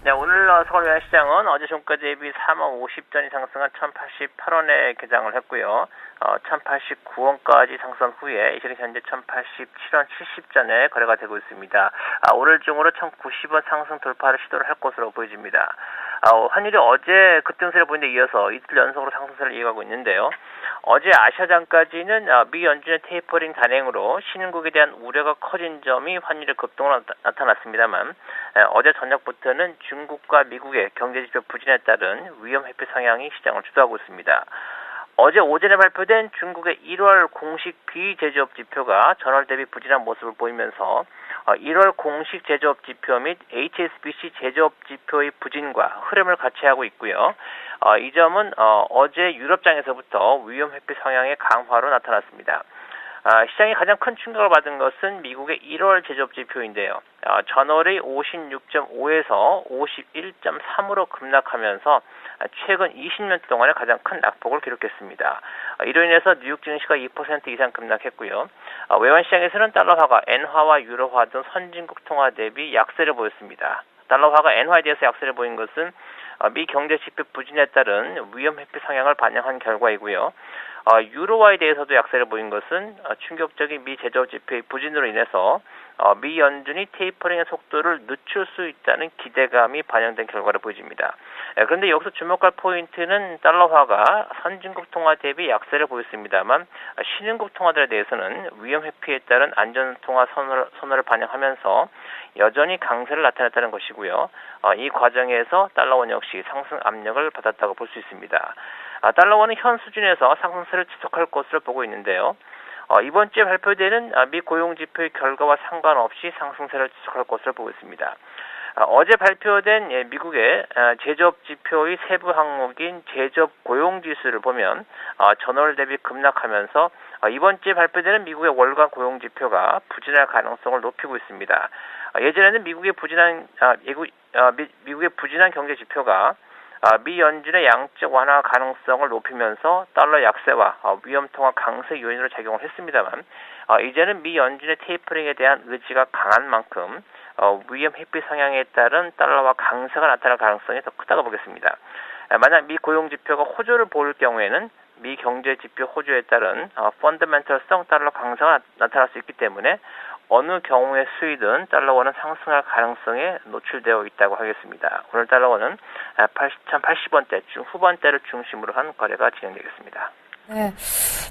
네, 오늘 서울 외환시장은 어제 종가 대비 4만 50전이 상승한 1,088원에 개장을 했고요. 1,089원까지 상승 후에 이제는 현재 1,087원 70전에 거래가 되고 있습니다. 오늘 중으로 1,090원 상승 돌파를 시도를 할 것으로 보여집니다. 환율이 어제 급등세를 보이는 데 이어서 이틀 연속으로 상승세를 이어가고 있는데요. 어제 아시아장까지는 미 연준의 테이퍼링 단행으로 신흥국에 대한 우려가 커진 점이 환율의 급등으로 나타났습니다만 어제 저녁부터는 중국과 미국의 경제지표 부진에 따른 위험 회피 성향이 시장을 주도하고 있습니다. 어제 오전에 발표된 중국의 1월 공식 비제조업 지표가 전월 대비 부진한 모습을 보이면서 1월 공식 제조업 지표 및 HSBC 제조업 지표의 부진과 흐름을 같이 하고 있고요. 이 점은 어제 유럽장에서부터 위험 회피 성향의 강화로 나타났습니다. 시장이 가장 큰 충격을 받은 것은 미국의 1월 제조업 지표인데요. 전월의 56.5에서 51.3으로 급락하면서 최근 20년 동안에 가장 큰 낙폭을 기록했습니다. 이로 인해서 뉴욕 증시가 2% 이상 급락했고요. 외환시장에서는 달러화가 엔화와 유로화 등 선진국 통화 대비 약세를 보였습니다. 달러화가 엔화에 대해서 약세를 보인 것은 미 경제 지표 부진에 따른 위험 회피 성향을 반영한 결과이고요. 유로화에 대해서도 약세를 보인 것은 충격적인 미 제조업 지표의 부진으로 인해서 미 연준이 테이퍼링의 속도를 늦출 수 있다는 기대감이 반영된 결과로 보여집니다. 그런데 여기서 주목할 포인트는 달러화가 선진국 통화 대비 약세를 보였습니다만 신흥국 통화들에 대해서는 위험 회피에 따른 안전 통화 선호를 반영하면서 여전히 강세를 나타냈다는 것이고요. 이 과정에서 달러원 역시 상승 압력을 받았다고 볼 수 있습니다. 달러원은 현 수준에서 상승세를 지속할 것으로 보고 있는데요. 이번 주에 발표되는 미 고용지표의 결과와 상관없이 상승세를 지속할 것으로 보고 있습니다. 어제 발표된 미국의 제조업 지표의 세부 항목인 제조업 고용지수를 보면 전월 대비 급락하면서 이번 주에 발표되는 미국의 월간 고용지표가 부진할 가능성을 높이고 있습니다. 예전에는 미국의 부진한 경제 지표가 미 연준의 양적 완화 가능성을 높이면서 달러 약세와 위험 통화 강세 요인으로 작용을 했습니다만 이제는 미 연준의 테이퍼링에 대한 의지가 강한 만큼 위험 회피 성향에 따른 달러와 강세가 나타날 가능성이 더 크다고 보겠습니다. 만약 미 고용지표가 호조를 보일 경우에는 미 경제지표 호조에 따른 펀더멘털성 달러 강세가 나타날 수 있기 때문에 어느 경우의 수위든 달러원은 상승할 가능성에 노출되어 있다고 하겠습니다. 오늘 달러원은 1,080원대 후반대를 중심으로 한 거래가 진행되겠습니다. 네.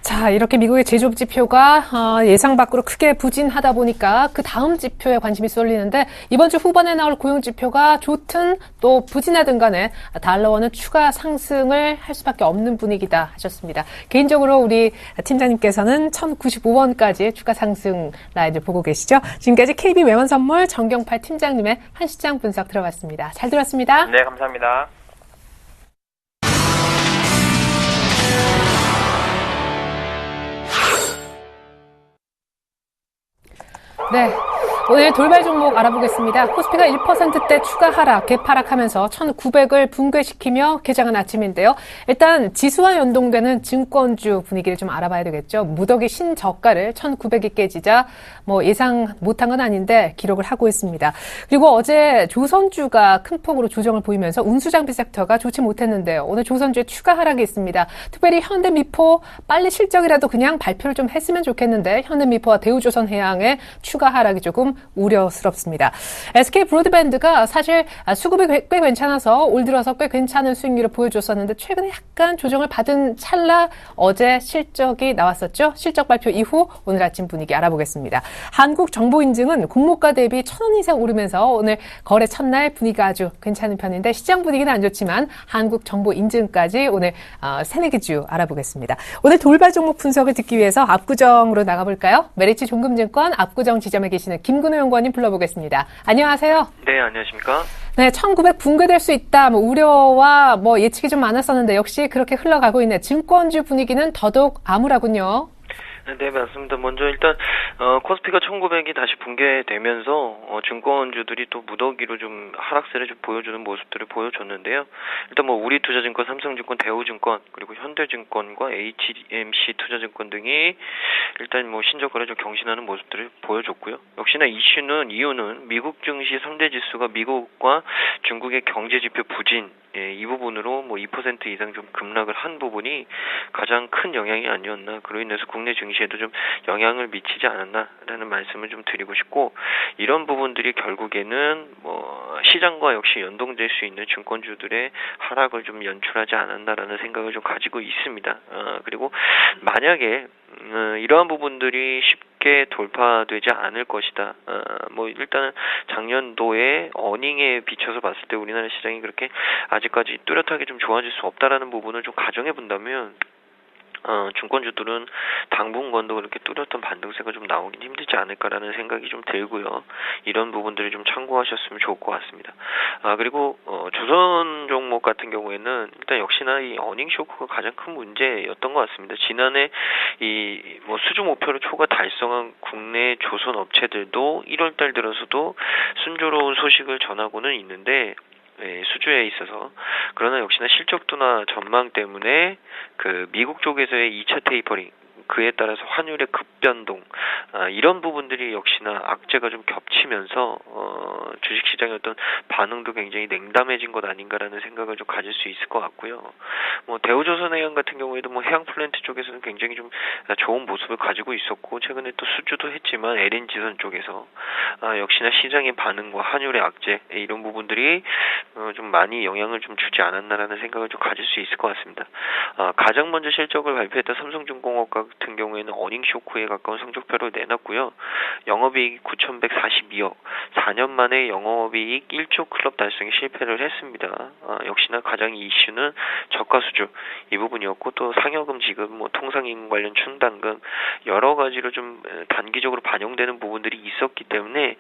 자, 이렇게 미국의 제조업 지표가 예상 밖으로 크게 부진하다 보니까 그 다음 지표에 관심이 쏠리는데 이번 주 후반에 나올 고용 지표가 좋든 또 부진하든 간에 달러원은 추가 상승을 할 수밖에 없는 분위기다 하셨습니다. 개인적으로 우리 팀장님께서는 1,095원까지 추가 상승 라인을 보고 계시죠. 지금까지 KB 외환선물 정경팔 팀장님의 한 시장 분석 들어봤습니다. 잘 들었습니다. 네, 감사합니다. 네. 오늘 돌발 종목 알아보겠습니다. 코스피가 1%대 추가 하락, 개파락하면서 1,900을 붕괴시키며 개장한 아침인데요. 일단 지수와 연동되는 증권주 분위기를 좀 알아봐야 되겠죠. 무더기 신저가를 1,900이 깨지자 예상 못한 건 아닌데 기록을 하고 있습니다. 그리고 어제 조선주가 큰 폭으로 조정을 보이면서 운수장비 섹터가 좋지 못했는데요. 오늘 조선주에 추가 하락이 있습니다. 특별히 현대미포 빨리 실적이라도 그냥 발표를 좀 했으면 좋겠는데 현대미포와 대우조선해양의 추가 하락이 조금 우려스럽습니다. SK 브로드밴드가 사실 수급이 꽤 괜찮아서 올 들어서 꽤 괜찮은 수익률을 보여줬었는데 최근에 약간 조정을 받은 찰나 어제 실적이 나왔었죠. 실적 발표 이후 오늘 아침 분위기 알아보겠습니다. 한국정보인증은 공모가 대비 1,000원 이상 오르면서 오늘 거래 첫날 분위기가 아주 괜찮은 편인데 시장 분위기는 안 좋지만 한국정보인증까지 오늘 새내기주 알아보겠습니다. 오늘 돌발 종목 분석을 듣기 위해서 압구정으로 나가볼까요? 메리츠 종금증권 압구정 지점에 계시는 김근호 연구원님 불러보겠습니다. 안녕하세요. 네, 안녕하십니까? 네, 1,900 붕괴될 수 있다. 우려와 예측이 좀 많았었는데 역시 그렇게 흘러가고 있네. 증권주 분위기는 더더욱 암울하군요. 네, 맞습니다. 먼저 일단 코스피가 1900이 다시 붕괴되면서 증권주들이 또 무더기로 좀 하락세를 좀 보여주는 모습들을 보여줬는데요. 일단 뭐 우리투자증권, 삼성증권, 대우증권, 그리고 현대증권과 HMC 투자증권 등이 일단 뭐 신저가를 좀 경신하는 모습들을 보여줬고요. 역시나 이유는 미국 증시 상대 지수가 미국과 중국의 경제 지표 부진, 이 부분으로 뭐 2% 이상 좀 급락을 한 부분이 가장 큰 영향이 아니었나. 그로 인해서 국내 증시에도 좀 영향을 미치지 않았나라는 말씀을 좀 드리고 싶고, 이런 부분들이 결국에는 뭐 시장과 역시 연동될 수 있는 증권주들의 하락을 좀 연출하지 않았나라는 생각을 좀 가지고 있습니다. 그리고 만약에 이러한 부분들이 쉽게 돌파되지 않을 것이다. 뭐 일단은 작년도에 어닝에 비춰서 봤을 때 우리나라 시장이 그렇게 아직까지 뚜렷하게 좀 좋아질 수 없다라는 부분을 좀 가정해 본다면 증권주들은 당분간도 그렇게 뚜렷한 반등세가 좀 나오긴 힘들지 않을까라는 생각이 좀 들고요. 이런 부분들을 좀 참고하셨으면 좋을 것 같습니다. 그리고 조선 종목 같은 경우에는 일단 역시나 이 어닝 쇼크가 가장 큰 문제였던 것 같습니다. 지난해 이 뭐 수주 목표를 초과 달성한 국내 조선 업체들도 1월달 들어서도 순조로운 소식을 전하고는 있는데, 수주에 있어서, 그러나 역시나 실적도나 전망 때문에 그 미국 쪽에서의 2차 테이퍼링, 그에 따라서 환율의 급변동, 이런 부분들이 역시나 악재가 좀 겹치면서 주식시장의 어떤 반응도 굉장히 냉담해진 것 아닌가라는 생각을 좀 가질 수 있을 것 같고요. 뭐 대우조선해양 같은 경우에도 뭐 해양 플랜트 쪽에서는 굉장히 좀 좋은 모습을 가지고 있었고, 최근에 또 수주도 했지만 LNG선 쪽에서 역시나 시장의 반응과 환율의 악재, 이런 부분들이 좀 많이 영향을 좀 주지 않았나라는 생각을 좀 가질 수 있을 것 같습니다. 가장 먼저 실적을 발표했던 삼성중공업 같은 경우에는 어닝 쇼크에 가까운 성적표를 내놨고요. 영업이익 9,142억, 4년 만에 영업이익 1조 클럽 달성에 실패를 했습니다. 역시나 가장 이슈는 저가 수주, 이 부분이었고, 또 상여금 지급, 뭐 통상임금 관련 충당금, 여러 가지로 좀 단기적으로 반영되는 부분들이 있었기 때문에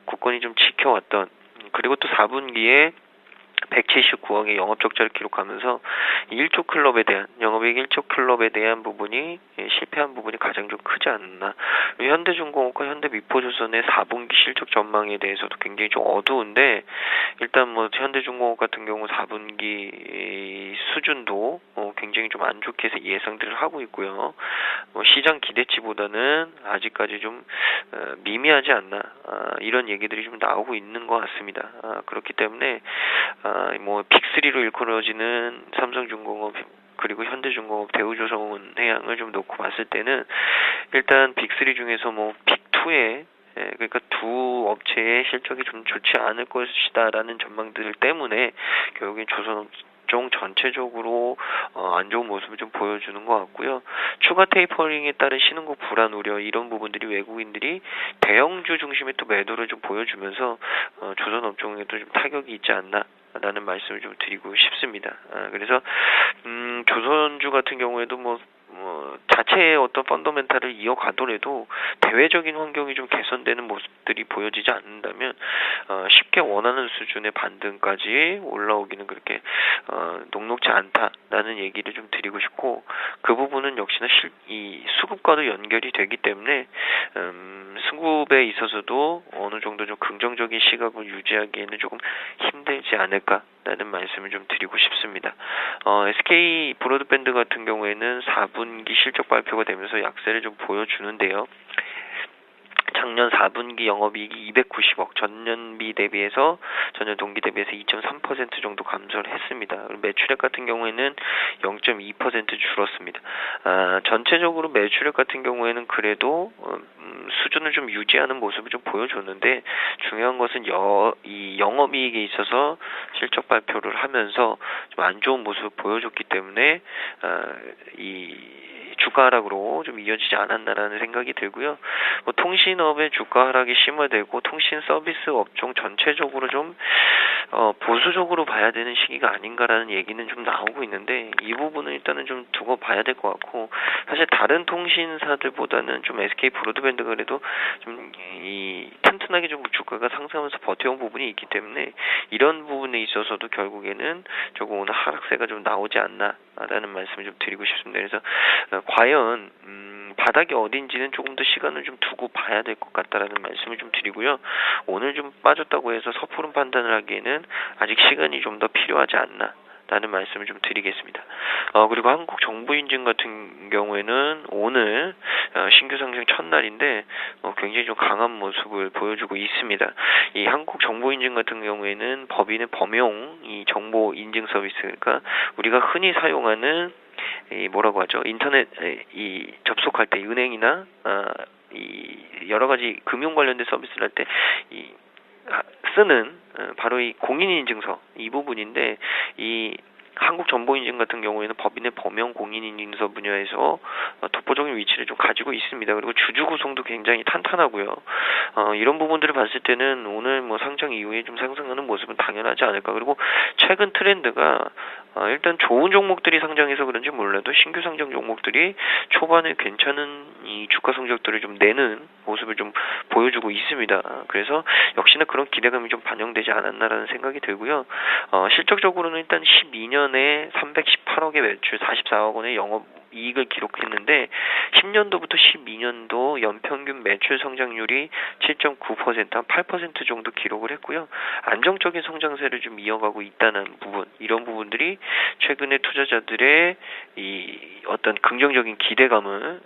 굳건히 좀 지켜왔던, 그리고 또 4분기에 179억의 영업 적자를 기록하면서 1조 클럽에 대한, 영업이익 1조 클럽에 대한 부분이 실패한 부분이 가장 좀 크지 않나. 현대중공업과 현대미포조선의 4분기 실적 전망에 대해서도 굉장히 좀 어두운데, 일단 뭐 현대중공업 같은 경우 4분기 수준도 굉장히 좀 안 좋게 해서 예상들을 하고 있고요. 시장 기대치보다는 아직까지 좀 미미하지 않나, 이런 얘기들이 좀 나오고 있는 것 같습니다. 그렇기 때문에 뭐 빅3로 일컬어지는 삼성중공업, 그리고 현대중공업, 대우조선해양을 좀 놓고 봤을 때는 일단 빅3 중에서 뭐 빅2에, 그러니까 두 업체의 실적이 좀 좋지 않을 것이다라는 전망들 때문에 결국엔 조선업종 전체적으로 안 좋은 모습을 좀 보여주는 것 같고요. 추가 테이퍼링에 따른 신흥국 불안 우려, 이런 부분들이 외국인들이 대형주 중심의 또 매도를 좀 보여주면서 조선업종에도 좀 타격이 있지 않나 라는 말씀을 좀 드리고 싶습니다. 그래서 조선주 같은 경우에도 뭐 자체의 어떤 펀더멘탈을 이어가더라도 대외적인 환경이 좀 개선되는 모습들이 보여지지 않는다면 쉽게 원하는 수준의 반등까지 올라오기는 그렇게 녹록지 않다라는 얘기를 좀 드리고 싶고, 그 부분은 역시나 이 수급과도 연결이 되기 때문에 수급에 있어서도 어느 정도 좀 긍정적인 시각을 유지하기에는 조금 힘들지 않을까라는 말씀을 좀 드리고 싶습니다. SK 브로드밴드 같은 경우에는 4분기 실적 발표가 되면서 약세를 좀 보여주는데요. 작년 4분기 영업이익이 290억, 전년 동기 대비해서 2.3% 정도 감소를 했습니다. 매출액 같은 경우에는 0.2% 줄었습니다. 전체적으로 매출액 같은 경우에는 그래도 수준을 좀 유지하는 모습을 좀 보여줬는데, 중요한 것은 이 영업이익에 있어서 실적 발표를 하면서 좀 안 좋은 모습을 보여줬기 때문에 이 주가 하락으로 좀 이어지지 않았나라는 생각이 들고요. 뭐 통신업의 주가 하락이 심화되고 통신 서비스 업종 전체적으로 좀 보수적으로 봐야 되는 시기가 아닌가라는 얘기는 좀 나오고 있는데, 이 부분은 일단은 좀 두고 봐야 될 것 같고, 사실 다른 통신사들보다는 좀 SK 브로드밴드가 그래도 좀 이 튼튼하게 좀 주가가 상승하면서 버텨온 부분이 있기 때문에, 이런 부분에 있어서도 결국에는 조금 오늘 하락세가 좀 나오지 않나라는 말씀을 좀 드리고 싶습니다. 그래서 과연 바닥이 어딘지는 조금 더 시간을 좀 두고 봐야 될 것 같다라는 말씀을 좀 드리고요. 오늘 좀 빠졌다고 해서 섣부른 판단을 하기에는 아직 시간이 좀 더 필요하지 않나. 라는 말씀을 좀 드리겠습니다. 그리고 한국 정부 인증 같은 경우에는 오늘 신규 상승 첫날인데 굉장히 좀 강한 모습을 보여주고 있습니다. 이 한국 정부 인증 같은 경우에는 법인의 범용 이 정보 인증 서비스, 그러니까 우리가 흔히 사용하는 이 뭐라고 하죠? 인터넷 이 접속할 때 은행이나 이 여러 가지 금융 관련된 서비스를 할 때 이 쓰는 바로 이 공인인증서 이 부분인데, 이 한국정보인증 같은 경우에는 법인의 범용 공인인증서 분야에서 독보적인 위치를 좀 가지고 있습니다. 그리고 주주 구성도 굉장히 탄탄하고요. 이런 부분들을 봤을 때는 오늘 뭐 상장 이후에 좀 상승하는 모습은 당연하지 않을까. 그리고 최근 트렌드가 일단 좋은 종목들이 상장해서 그런지 몰라도 신규 상장 종목들이 초반에 괜찮은 이 주가 성적들을 좀 내는 모습을 좀 보여주고 있습니다. 그래서 역시나 그런 기대감이 좀 반영되지 않았나라는 생각이 들고요. 실적적으로는 일단 12년에 318억의 매출, 44억 원의 영업 이익을 기록했는데 10년도부터 12년도 연평균 매출 성장률이 7.9%, 한 8% 정도 기록을 했고요. 안정적인 성장세를 좀 이어가고 있다는 부분, 이런 부분들이 최근에 투자자들의 이 어떤 긍정적인 기대감을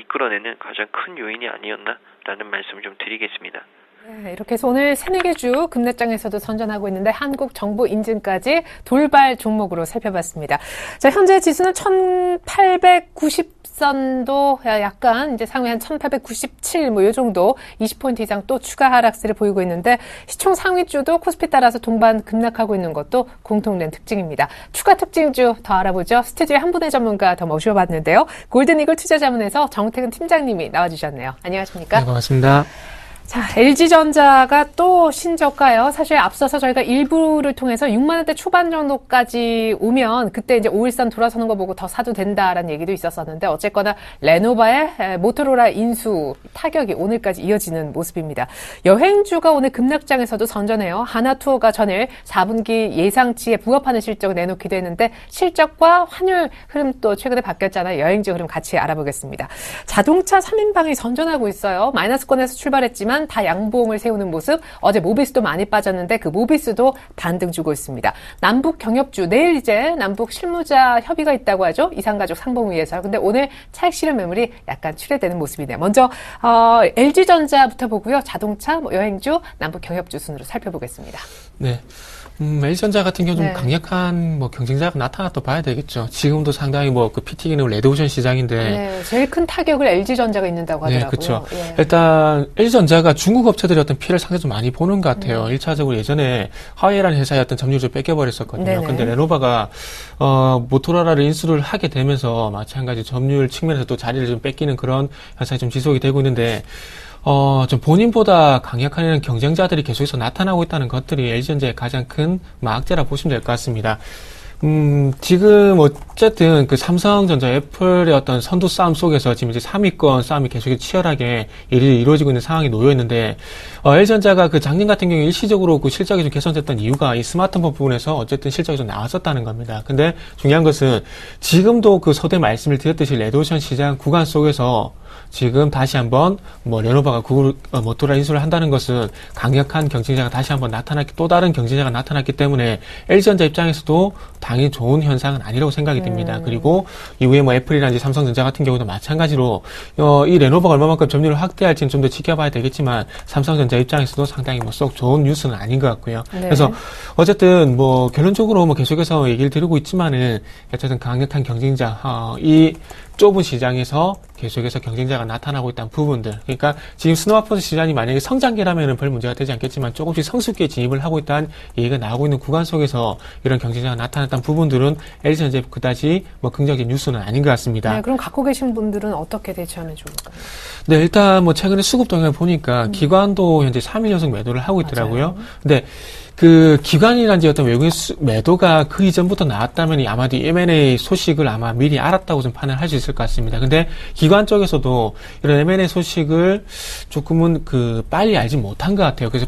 이끌어내는 가장 큰 요인이 아니었나라는 말씀을 좀 드리겠습니다. 네, 이렇게 해서 오늘 새네 개 주 급락장에서도 선전하고 있는데 한국 정부 인증까지 돌발 종목으로 살펴봤습니다. 자, 현재 지수는 1890선도 약간 이제 상위 한 1897 뭐 요 정도 20포인트 이상 또 추가 하락세를 보이고 있는데 시총 상위주도 코스피 따라서 동반 급락하고 있는 것도 공통된 특징입니다. 추가 특징주 더 알아보죠. 스튜디오에 한 분의 전문가 더 모셔봤는데요. 골든이글 투자자문에서 정태근 팀장님이 나와주셨네요. 안녕하십니까? 네, 반갑습니다. 자, LG전자가 또 신저가요. 사실 앞서서 저희가 일부를 통해서 6만 원대 초반 정도까지 오면 그때 이제 513 돌아서는 거 보고 더 사도 된다라는 얘기도 있었었는데 어쨌거나 레노바의 모토로라 인수 타격이 오늘까지 이어지는 모습입니다. 여행주가 오늘 급락장에서도 선전해요. 하나투어가 전일 4분기 예상치에 부합하는 실적을 내놓기도 했는데 실적과 환율 흐름 또 최근에 바뀌었잖아요. 여행주 흐름 같이 알아보겠습니다. 자동차 3인방이 선전하고 있어요. 마이너스권에서 출발했지만 다 양봉을 세우는 모습. 어제 모비스도 많이 빠졌는데 그 모비스도 반등 주고 있습니다. 남북 경협주, 내일 이제 남북 실무자 협의가 있다고 하죠. 이산가족 상봉위에서. 근데 오늘 차익 실현 매물이 약간 출회되는 모습이네요. 먼저 LG전자부터 보고요. 자동차, 여행주, 남북 경협주 순으로 살펴보겠습니다. 네. LG전자 같은 경우 좀 네. 강력한 경쟁자가 나타났다 봐야 되겠죠. 지금도 상당히 그 PT기는 레드오션 시장인데. 네, 제일 큰 타격을 LG전자가 있는다고 하더라고요. 네, 그렇죠. 예. 일단 LG전자가 중국 업체들이 어떤 피해를 상당히 좀 많이 보는 것 같아요. 1차적으로 예전에 화웨이라는 회사의 어떤 점유율을 뺏겨버렸었거든요. 네네. 근데 레노바가 모토로라를 인수를 하게 되면서 마찬가지 점유율 측면에서 또 자리를 좀 뺏기는 그런 현상이 좀 지속이 되고 있는데 좀 본인보다 강력한 경쟁자들이 계속해서 나타나고 있다는 것들이 LG전자의 가장 큰 악재라 보시면 될 것 같습니다. 지금 어쨌든 그 삼성전자, 애플의 어떤 선두 싸움 속에서 지금 이제 3위권 싸움이 계속 치열하게 이루어지고 있는 상황이 놓여 있는데, LG전자가 그 작년 같은 경우에 일시적으로 그 실적이 좀 개선됐던 이유가 이 스마트폰 부분에서 어쨌든 실적이 좀 나왔었다는 겁니다. 근데 중요한 것은 지금도 그 서두에 말씀을 드렸듯이 레드오션 시장 구간 속에서 지금 다시 한번 레노바가 모토로라 인수를 한다는 것은 강력한 경쟁자가 다시 한번 또 다른 경쟁자가 나타났기 때문에 LG전자 입장에서도 당연히 좋은 현상은 아니라고 생각이 듭니다. 그리고 이후에 애플이라든지 삼성전자 같은 경우도 마찬가지로 이 레노바가 얼마만큼 점유율을 확대할지는 좀 더 지켜봐야 되겠지만 삼성전자 입장에서도 상당히 쏙 좋은 뉴스는 아닌 것 같고요. 네. 그래서 어쨌든 결론적으로 계속해서 얘기를 드리고 있지만은 어쨌든 강력한 경쟁자 이 좁은 시장에서 계속해서 경쟁자가 나타나고 있다는 부분들. 그러니까 지금 스마트폰 시장이 만약에 성장기라면은 별 문제가 되지 않겠지만 조금씩 성숙기에 진입을 하고 있다는 얘기가 나오고 있는 구간 속에서 이런 경쟁자가 나타났다는 부분들은 LG전자에 그다지 긍정적인 뉴스는 아닌 것 같습니다. 네, 그럼 갖고 계신 분들은 어떻게 대처하면 좋을까요? 네, 일단 최근에 수급 동향을 보니까 기관도 현재 3일 연속 매도를 하고 있더라고요. 맞아요. 근데 그 기관이란지 어떤 외국인 매도가 그 이전부터 나왔다면 아마도 M&A 소식을 아마 미리 알았다고 좀 판단할 수 있을 것 같습니다. 근데 기관 쪽에서도 이런 M&A 소식을 조금은 빨리 알지 못한 것 같아요. 그래서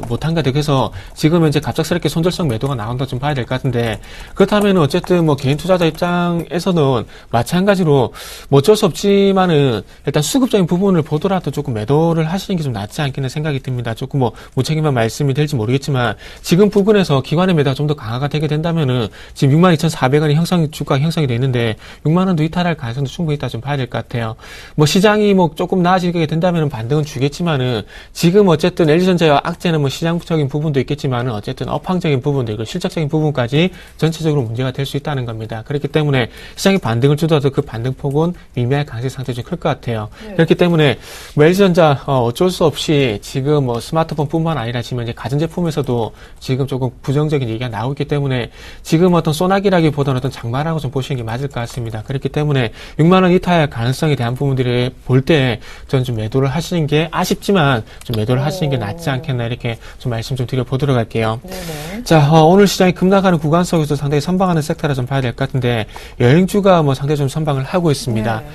못한 것 같아요. 그래서 지금 현재 갑작스럽게 손절성 매도가 나온다 좀 봐야 될 것 같은데, 그렇다면 어쨌든 뭐 개인 투자자 입장에서는 마찬가지로 뭐 어쩔 수 없지만은 일단 수급적인 부분을 보더라도 조금 매도를 하시는 게 좀 낫지 않겠나 생각이 듭니다. 조금 뭐 무책임한 말씀이 될지 모르겠지만 지금 부근에서 기관의 매도가 좀 더 강화가 되게 된다면은 지금 62,400원이 주가가 형성이 돼 있는데 6만 원도 이탈할 가능성도 충분히 있다 좀 봐야 될 것 같아요. 뭐 시장이 뭐 조금 나아지게 된다면은 반등은 주겠지만은 지금 어쨌든 LG전자와 악재는 뭐 시장적인 부분도 있겠지만은 어쨌든 업황적인 부분도 있고 실적적인 부분까지 전체적으로 문제가 될 수 있다는 겁니다. 그렇기 때문에 시장이 반등을 주더라도 그 반등폭은 미미할 가능성이 상당히 좀 클 것 같아요. 네. 그렇기 때문에 뭐 LG전자 어쩔 수 없이 지금 뭐 스마트폰뿐만 아니라 지금 이제 가전제품에서도 지금 조금 부정적인 얘기가 나오고 있기 때문에 지금 어떤 소나기라기보다는 어떤 장마라고 좀 보시는 게 맞을 것 같습니다. 그렇기 때문에 6만 원 이탈 가능성에 대한 부분들을 볼 때 저는 좀 매도를 하시는 게 아쉽지만 좀 매도를 하시는 게 낫지 않겠나 이렇게 좀 말씀 좀 드려보도록 할게요. 네네. 자, 오늘 시장이 급락하는 구간 속에서 상당히 선방하는 섹터라 좀 봐야 될 것 같은데 여행주가 뭐 상당히 좀 선방을 하고 있습니다. 네.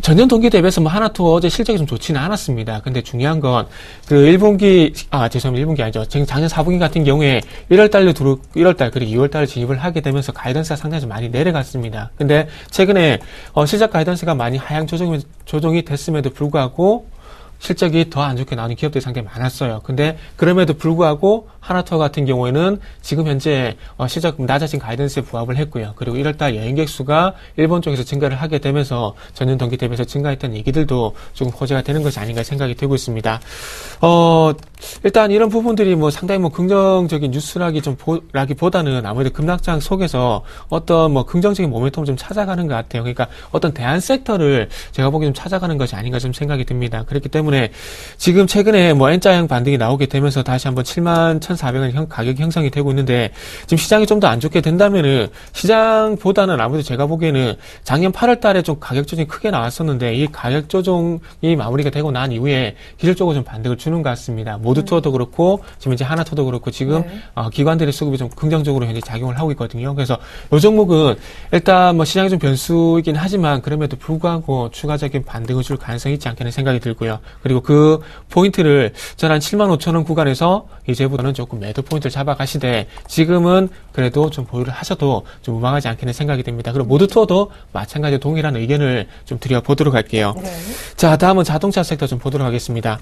전년 동기 대비해서 뭐 하나투어 어제 실적이 좀 좋지는 않았습니다. 근데 중요한 건 그 1분기, 죄송합니다. 1분기 아니죠. 작년 4분기 같은 경우에 1월달 그리고 2월달에 진입을 하게 되면서 가이던스가 상당히 좀 많이 내려갔습니다. 근데 최근에 실적 가이던스가 많이 하향 조정이 됐음에도 불구하고 실적이 더 안 좋게 나오는 기업들이 상당히 많았어요. 근데 그럼에도 불구하고 하나투어 같은 경우에는 지금 현재 실적 낮아진 가이던스에 부합을 했고요. 그리고 1월달 여행객 수가 일본 쪽에서 증가를 하게 되면서 전년 동기 대비해서 증가했던 얘기들도 조금 호재가 되는 것이 아닌가 생각이 되고 있습니다. 일단 이런 부분들이 뭐 상당히 뭐 긍정적인 뉴스라기보다는 아무래도 급락장 속에서 어떤 뭐 긍정적인 모멘텀을 좀 찾아가는 것 같아요. 그러니까 어떤 대안 섹터를 제가 보기엔 좀 찾아가는 것이 아닌가 좀 생각이 듭니다. 그렇기 때문에 지금 최근에 뭐 N자형 반등이 나오게 되면서 다시 한번 71,400원 가격 형성이 되고 있는데 지금 시장이 좀 더 안 좋게 된다면은 시장보다는 아무래도 제가 보기에는 작년 8월 달에 좀 가격 조정이 크게 나왔었는데 이 가격 조정이 마무리가 되고 난 이후에 기술적으로 좀 반등을 주는 것 같습니다. 모두 투어도 그렇고 지금 이제 하나투어도 그렇고 지금 기관들의 수급이 좀 긍정적으로 현재 작용을 하고 있거든요. 그래서 이 종목은 일단 뭐 시장이 좀 변수이긴 하지만 그럼에도 불구하고 추가적인 반등을 줄 가능성이 있지 않겠는 생각이 들고요. 그리고 그 포인트를 전 한 75,000원 구간에서 이제부터는 조금 매도 포인트를 잡아가시되 지금은 그래도 좀 보유를 하셔도 좀 무방하지 않겠는 생각이 듭니다. 그리고 모두 투어도 마찬가지로 동일한 의견을 좀 드려보도록 할게요. 네. 자, 다음은 자동차 섹터 좀 보도록 하겠습니다.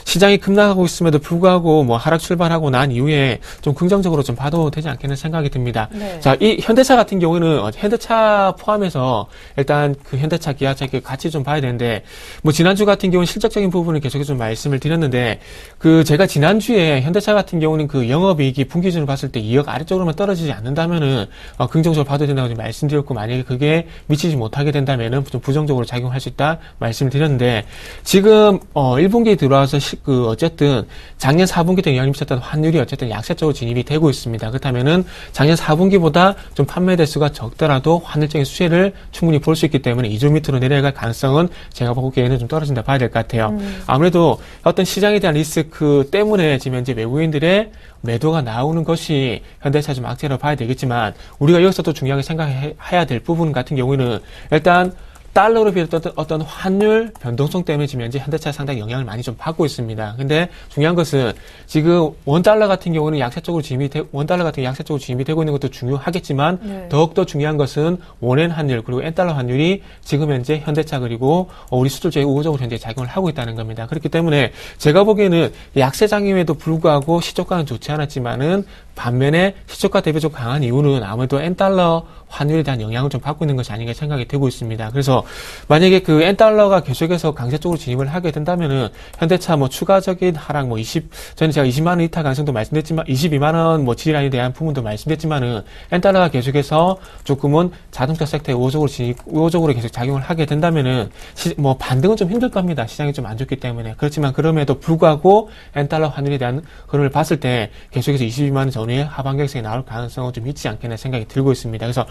시장이 급락하고 있음에도 불구하고 뭐 하락 출발하고 난 이후에 좀 긍정적으로 좀 봐도 되지 않겠는 생각이 듭니다. 네. 자, 이 현대차 같은 경우는 현대차 포함해서 일단 그 현대차, 기아차 같이 좀 봐야 되는데 뭐 지난주 같은 경우는 실적적인 부분을 계속해서 좀 말씀을 드렸는데 그 제가 지난주에 현대차 같은 경우는 그 영업이익이 분기 기준으로 봤을 때 2억 아래쪽으로만 떨어지지 않는다면은 긍정적으로 봐도 된다고 좀 말씀드렸고 만약에 그게 미치지 못하게 된다면은 좀 부정적으로 작용할 수 있다 말씀을 드렸는데 지금 1분기에 들어와서 어쨌든 작년 4분기 때 영향을 미쳤던 환율이 어쨌든 약세 쪽으로 진입이 되고 있습니다. 그렇다면은 작년 4분기보다 좀 판매 대수가 적더라도 환율적인 수혜를 충분히 볼 수 있기 때문에 2조 밑으로 내려갈 가능성은 제가 보기에는 좀 떨어진다 봐야 될 것 같아요. 아무래도 어떤 시장에 대한 리스크 때문에 지금 현재 외국인들의 매도가 나오는 것이 현대차 좀 악재로 봐야 되겠지만 우리가 여기서 또 중요하게 생각해야 될 부분 같은 경우는 일단 달러로 비롯된 어떤 환율 변동성 때문에 지금 현재 현대차에 상당히 영향을 많이 좀 받고 있습니다. 근데 중요한 것은 지금 원달러 같은 경우는 약세 쪽으로 진입이 되고 있는 것도 중요하겠지만 더욱더 중요한 것은 원엔 환율 그리고 엔달러 환율이 지금 현재 현대차 그리고 우리 수출자에 우호적으로 현재 작용을 하고 있다는 겁니다. 그렇기 때문에 제가 보기에는 약세장임에도 불구하고 시초가는 좋지 않았지만은 반면에 시초가 대비적으로 강한 이유는 아무래도 엔달러 환율에 대한 영향을 좀 받고 있는 것이 아닌가 생각이 되고 있습니다. 그래서 만약에 그 엔달러가 계속해서 강세 쪽으로 진입을 하게 된다면은 현대차 뭐 추가적인 하락 저는 제가 20만 원 이탈 가능성도 말씀드렸지만 22만 원 뭐 지지라인에 대한 부분도 말씀드렸지만은 엔달러가 계속해서 조금은 자동차 섹터에 우호적으로 계속 작용을 하게 된다면은 뭐 반등은 좀 힘들 겁니다. 시장이 좀 안 좋기 때문에. 그렇지만 그럼에도 불구하고 엔달러 환율에 대한 흐름을 봤을 때 계속해서 22만 원 전후 원의 하방 결승이 나올 가능성은 좀 있지 않겠나 생각이 들고 있습니다. 그래서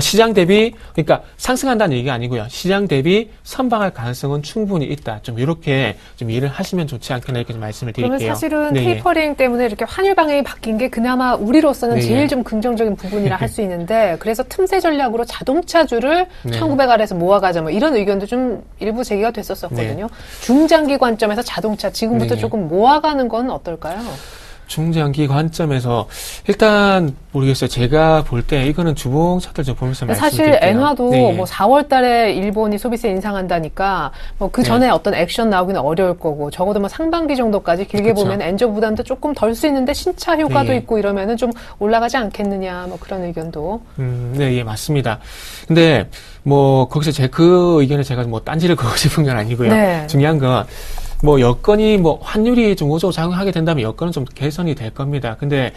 시장 대비 그러니까 상승한다는 얘기가 아니고요. 시장 대비 선방할 가능성은 충분히 있다. 좀 이렇게 좀 이해를 하시면 좋지 않겠나 이렇게 좀 말씀을 드릴게요. 그러면 사실은 네, 테이퍼링 때문에 이렇게 환율 방향이 바뀐 게 그나마 우리로서는 네, 제일 좀 긍정적인 부분이라 할 수 있는데 그래서 틈새 전략으로 자동차주를 네. 1900알에서 모아가자 뭐 이런 의견도 좀 일부 제기가 됐었거든요. 중장기 관점에서 자동차 지금부터 네. 조금 모아가는 건 어떨까요? 중장기 관점에서 일단 모르겠어요. 제가 볼 때 이거는 주봉 차트를 좀 보면서 사실 말씀드릴게요. 엔화도 네. 뭐 4월 달에 일본이 소비세 인상한다니까 뭐 그 전에 어떤 액션 나오기는 어려울 거고 적어도 뭐 상반기 정도까지 길게 그쵸. 보면 엔저 부담도 조금 덜 수 있는데 신차 효과도 네. 있고 이러면은 좀 올라가지 않겠느냐 뭐 그런 의견도. 네, 예, 맞습니다. 근데 뭐 거기서 그 의견에 제가 뭐 딴지를 걸고 싶은 건 아니고요. 네. 중요한 건 뭐 여건이 뭐 환율이 좀 우호적으로 작용하게 된다면 여건은 좀 개선이 될 겁니다. 근데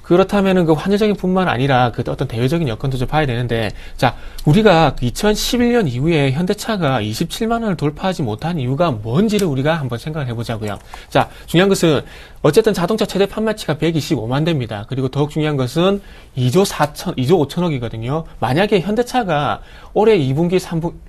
그렇다면은 그 환율적인 뿐만 아니라 그 어떤 대외적인 여건도 좀 봐야 되는데, 자, 우리가 2011년 이후에 현대차가 27만 원을 돌파하지 못한 이유가 뭔지를 우리가 한번 생각을 해보자고요. 자, 중요한 것은 어쨌든 자동차 최대 판매치가 125만 대입니다. 그리고 더욱 중요한 것은 2조 5천억이거든요. 만약에 현대차가 올해 2분기,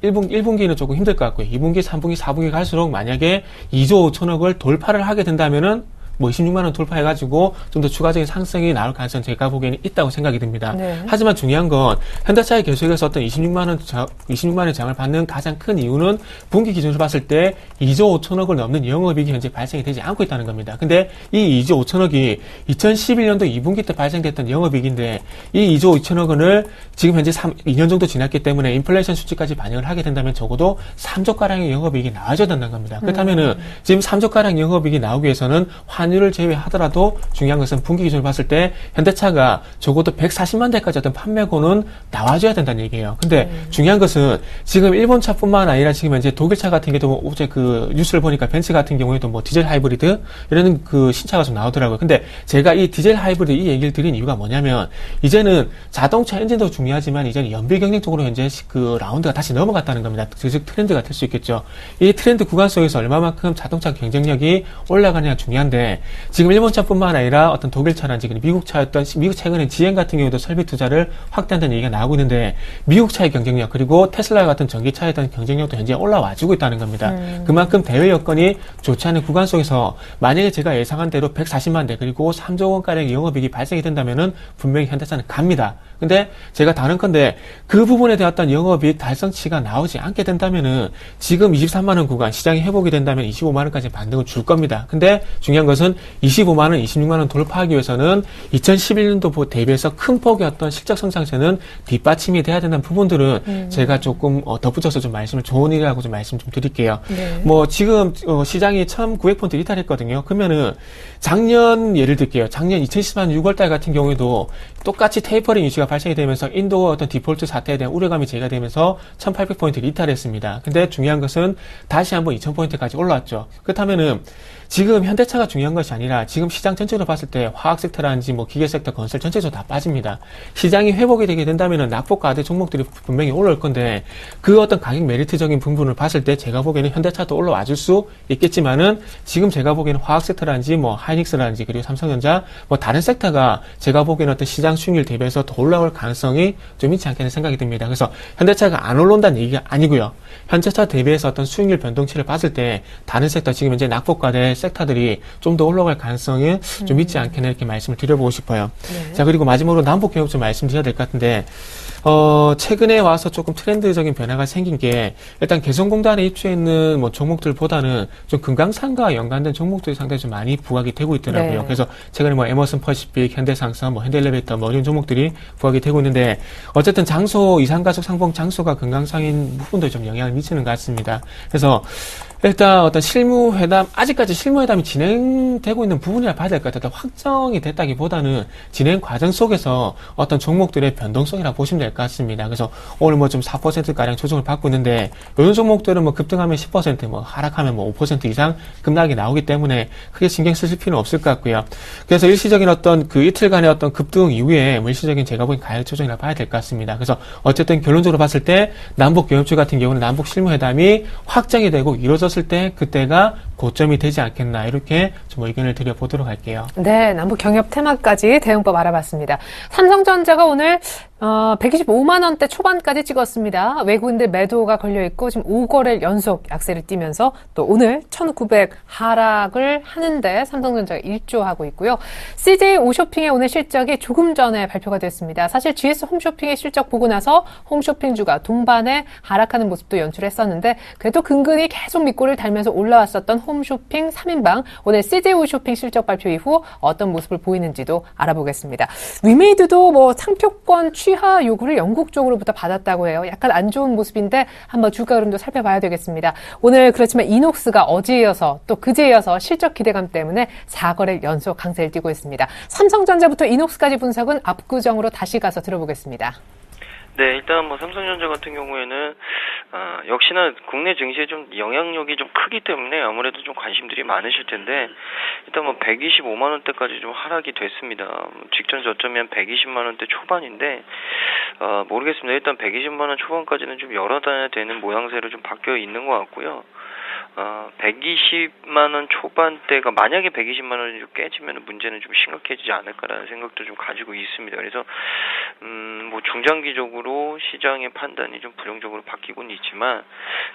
1분기는 조금 힘들 것 같고요. 2분기, 3분기, 4분기 갈수록 만약에 2조 5천억을 돌파를 하게 된다면은 뭐 26만 원 돌파해가지고 좀 더 추가적인 상승이 나올 가능성이 제가 보기에는 있다고 생각이 듭니다. 네. 하지만 중요한 건 현대차의 계속해서 어떤 26만 원의 장을 받는 가장 큰 이유는 분기 기준으로 봤을 때 2조 5천억을 넘는 영업이익이 현재 발생이 되지 않고 있다는 겁니다. 근데 이 2조 5천억이 2011년도 2분기 때 발생됐던 영업이익인데 이 2조 5천억 원을 지금 현재 2년 정도 지났기 때문에 인플레이션 수치까지 반영을 하게 된다면 적어도 3조가량의 영업이익이 나와줘야 된다는 겁니다. 그렇다면은 지금 3조가량 영업이익이 나오기 위해서는 환율을 제외하더라도 중요한 것은 분기 기준으로 봤을 때 현대차가 적어도 140만 대까지 어떤 판매고는 나와줘야 된다는 얘기예요. 근데 중요한 것은 지금 일본차뿐만 아니라 지금 현재 독일차 같은 경우도 뭐 어제 그 뉴스를 보니까 벤츠 같은 경우에도 뭐 디젤 하이브리드 이런 그 신차가 좀 나오더라고요. 근데 제가 이 디젤 하이브리드 이 얘기를 드린 이유가 뭐냐면 이제는 자동차 엔진도 중요하지만 이제는 연비 경쟁 쪽으로 현재 그 라운드가 다시 넘어갔다는 겁니다. 즉 트렌드가 될 수 있겠죠. 이 트렌드 구간 속에서 얼마만큼 자동차 경쟁력이 올라가느냐 중요한데 지금 일본차뿐만 아니라 어떤 독일차라든지 미국차였던 미국 최근에 GM 같은 경우도 설비 투자를 확대한다는 얘기가 나오고 있는데 미국차의 경쟁력 그리고 테슬라 같은 전기차에 대한 경쟁력도 현재 올라와주고 있다는 겁니다. 그만큼 대외 여건이 좋지 않은 구간 속에서 만약에 제가 예상한 대로 140만 대 그리고 3조 원가량의 영업이익이 발생이 된다면은 분명히 현대차는 갑니다. 근데 제가 다른 건데 그 부분에 대한 어떤 영업이익 달성치가 나오지 않게 된다면은 지금 23만 원 구간 시장이 회복이 된다면 25만 원까지 반등을 줄 겁니다. 근데 중요한 것은 25만 원, 26만 원 돌파하기 위해서는 2011년도 대비해서 큰 폭의 어떤 실적 성장세는 뒷받침이 돼야 된다는 부분들은 제가 조금 덧붙여서 좀 말씀을 좋은 일이라고 좀 말씀 좀 드릴게요. 네. 뭐 지금 시장이 1,900포인트 이탈했거든요. 그러면은 작년 예를 들게요. 작년 2014년 6월달 같은 경우에도 똑같이 테이퍼링 이슈가 발생이 되면서 인도 어떤 디폴트 사태에 대한 우려감이 제기되면서 1,800포인트를 이탈했습니다. 근데 중요한 것은 다시 한번 2,000포인트까지 올라왔죠. 그렇다면은 지금 현대차가 중요한 것이 아니라 지금 시장 전체로 봤을 때 화학 섹터라든지 뭐 기계 섹터, 건설 전체적으로 다 빠집니다. 시장이 회복이 되게 된다면은 낙폭과대 종목들이 분명히 올라올 건데 그 어떤 가격 메리트적인 부분을 봤을 때 제가 보기에는 현대차도 올라와 줄 수 있겠지만은 지금 제가 보기에는 화학 섹터라든지 뭐 하이닉스라든지 그리고 삼성전자 뭐 다른 섹터가 제가 보기에는 어떤 시장 수익률 대비해서 더 올라올 가능성이 좀 있지 않겠는 생각이 듭니다. 그래서 현대차가 안 올라온다는 얘기가 아니고요. 현대차 대비해서 어떤 수익률 변동치를 봤을 때 다른 섹터 지금 현재 낙폭과대 섹터들이 좀 더 올라갈 가능성이 좀 있지 않겠나 이렇게 말씀을 드려보고 싶어요. 네. 자, 그리고 마지막으로 남북 개업 좀 말씀드려야 될 것 같은데 최근에 와서 조금 트렌드적인 변화가 생긴 게 일단 개성공단에 입주해 있는 뭐 종목들보다는 좀 금강산과 연관된 종목들이 상당히 좀 많이 부각이 되고 있더라고요. 네. 그래서 최근에 뭐 에머슨 퍼시픽, 현대상선, 뭐 현대엘리베이터 뭐 이런 종목들이 부각이 되고 있는데 어쨌든 장소 이산가족 상봉 장소가 금강산인 부분도 좀 영향을 미치는 것 같습니다. 그래서 일단 어떤 실무회담, 아직까지 실무회담이 진행되고 있는 부분이라 봐야 될 것 같아요. 확정이 됐다기보다는 진행 과정 속에서 어떤 종목들의 변동성이라 보시면 될 것 같습니다. 그래서 오늘 뭐 좀 4%가량 조정을 받고 있는데, 이런 종목들은 뭐 급등하면 10%, 뭐 하락하면 뭐 5% 이상 급락이 나오기 때문에 크게 신경 쓰실 필요는 없을 것 같고요. 그래서 일시적인 어떤 그 이틀간의 어떤 급등 이후에 뭐 일시적인 제가 보기엔 가격 조정이라 봐야 될 것 같습니다. 그래서 어쨌든 결론적으로 봤을 때 남북 교역주 같은 경우는 남북 실무회담이 확정이 되고 이루어졌을 때 그때가 고점이 되지 않겠나 이렇게 좀 의견을 드려보도록 할게요. 네, 남북 경협 테마까지 대응법 알아봤습니다. 삼성전자가 오늘 125만 원대 초반까지 찍었습니다. 외국인들 매도가 걸려있고 지금 5거래일 연속 약세를 띠면서 또 오늘 1,900 하락을 하는데 삼성전자가 일조하고 있고요. CJ 오쇼핑의 오늘 실적이 조금 전에 발표가 됐습니다. 사실 GS 홈쇼핑의 실적 보고 나서 홈쇼핑주가 동반에 하락하는 모습도 연출했었는데 그래도 근근히 계속 밑골을 달면서 올라왔었던 홈쇼핑 3인방 오늘 CJ 오쇼핑 실적 발표 이후 어떤 모습을 보이는지도 알아보겠습니다. 위메이드도 뭐 상표권 취하 요구를 영국 쪽으로부터 받았다고 해요. 약간 안 좋은 모습인데 한번 주가 흐름도 살펴봐야 되겠습니다. 오늘 그렇지만 이녹스가 어제 이어서 또 그제 이어서 실적 기대감 때문에 4거래일 연속 강세를 띠고 있습니다. 삼성전자부터 이녹스까지 분석은 압구정으로 다시 가서 들어보겠습니다. 네, 일단 뭐 삼성전자 같은 경우에는 역시나 국내 증시에 좀 영향력이 좀 크기 때문에 아무래도 좀 관심들이 많으실 텐데 일단 뭐 125만 원대까지 좀 하락이 됐습니다. 직전 저점이 한 120만 원대 초반인데 모르겠습니다. 일단 120만 원 초반까지는 좀 열어놔야 되는 모양새로 좀 바뀌어 있는 것 같고요. 120만 원 초반대가 만약에 120만 원이 좀 깨지면 문제는 좀 심각해지지 않을까라는 생각도 좀 가지고 있습니다. 그래서 뭐 중장기적으로 시장의 판단이 좀 부정적으로 바뀌고는 있지만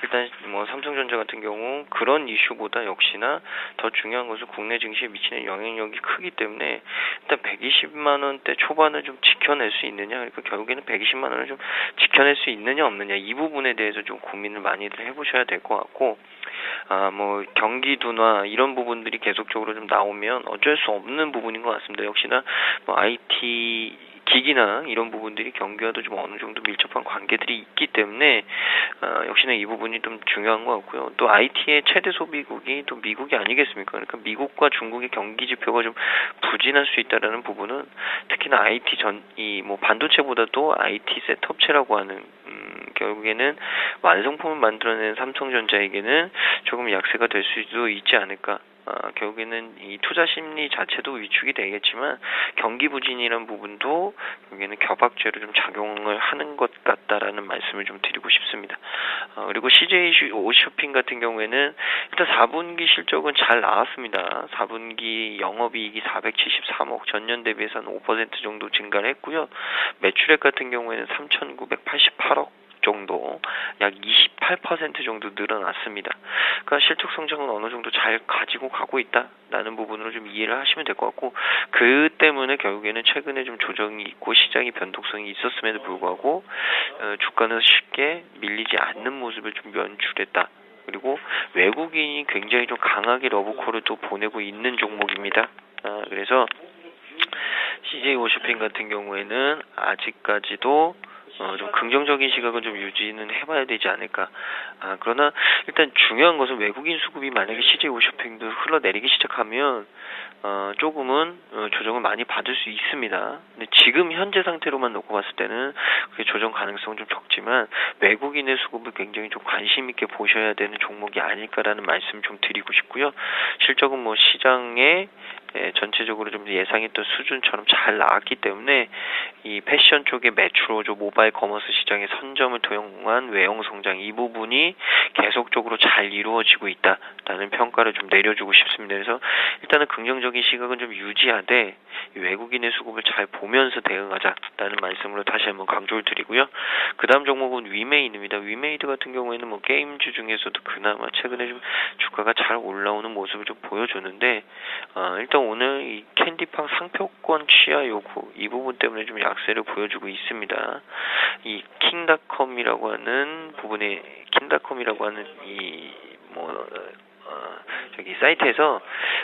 일단 뭐 삼성전자 같은 경우 그런 이슈보다 역시나 더 중요한 것은 국내 증시에 미치는 영향력이 크기 때문에 일단 120만 원대 초반을 좀 지켜낼 수 있느냐, 그러니까 결국에는 120만 원을 좀 지켜낼 수 있느냐 없느냐 이 부분에 대해서 좀 고민을 많이들 해보셔야 될 것 같고. 뭐 경기 둔화 이런 부분들이 계속적으로 좀 나오면 어쩔 수 없는 부분인 것 같습니다. 역시나 뭐 IT 기기나 이런 부분들이 경기와도 좀 어느 정도 밀접한 관계들이 있기 때문에 역시나 이 부분이 좀 중요한 것 같고요. 또 IT의 최대 소비국이 또 미국이 아니겠습니까? 그러니까 미국과 중국의 경기 지표가 좀 부진할 수 있다라는 부분은 특히나 IT 뭐 반도체보다도 IT 셋업체라고 하는 결국에는 완성품을 만들어내는 삼성전자에게는 조금 약세가 될 수도 있지 않을까. 결국에는 이 투자 심리 자체도 위축이 되겠지만 경기 부진이라는 부분도 결국에는 겨박죄로 좀 작용을 하는 것 같다라는 말씀을 좀 드리고 싶습니다. 그리고 CJ 오쇼핑 같은 경우에는 일단 4분기 실적은 잘 나왔습니다. 4분기 영업이익이 473억, 전년 대비해서 한 5% 정도 증가를 했고요. 매출액 같은 경우에는 3,988억 정도, 약 28% 정도 늘어났습니다. 그러니까 실적 성장은 어느 정도 잘 가지고 가고 있다라는 부분으로 좀 이해를 하시면 될 것 같고, 그 때문에 결국에는 최근에 좀 조정이 있고 시장이 변동성이 있었음에도 불구하고 주가는 쉽게 밀리지 않는 모습을 좀 연출했다. 그리고 외국인이 굉장히 좀 강하게 러브콜을 또 보내고 있는 종목입니다. 그래서 CJ 오쇼핑 같은 경우에는 아직까지도 좀 긍정적인 시각은 좀 유지는 해봐야 되지 않을까. 그러나 일단 중요한 것은 외국인 수급이 만약에 CJ 오쇼핑도 흘러내리기 시작하면 조금은 조정을 많이 받을 수 있습니다. 근데 지금 현재 상태로만 놓고 봤을 때는 그게 조정 가능성은 좀 적지만 외국인의 수급을 굉장히 좀 관심 있게 보셔야 되는 종목이 아닐까라는 말씀 좀 드리고 싶고요. 실적은 뭐 시장에 전체적으로 좀 예상했던 수준처럼 잘 나왔기 때문에 이 패션 쪽의 매출호조 모바일 커머스 시장의 선점을 통한 외형 성장 이 부분이 계속적으로 잘 이루어지고 있다라는 평가를 좀 내려주고 싶습니다. 그래서 일단은 긍정적인 시각은 좀 유지하되 외국인의 수급을 잘 보면서 대응하자라는 말씀으로 다시 한번 강조를 드리고요. 그 다음 종목은 위메이드입니다. 위메이드 같은 경우에는 뭐 게임주 중에서도 그나마 최근에 좀 주가가 잘 올라오는 모습을 좀 보여주는데 일단 오늘 이 캔디팡 상표권 취하 요구 이 부분 때문에 좀 약세를 보여주고 있습니다. 이 킹닷컴이라고 하는 부분에 킹닷컴이라고 하는 저기 사이트에서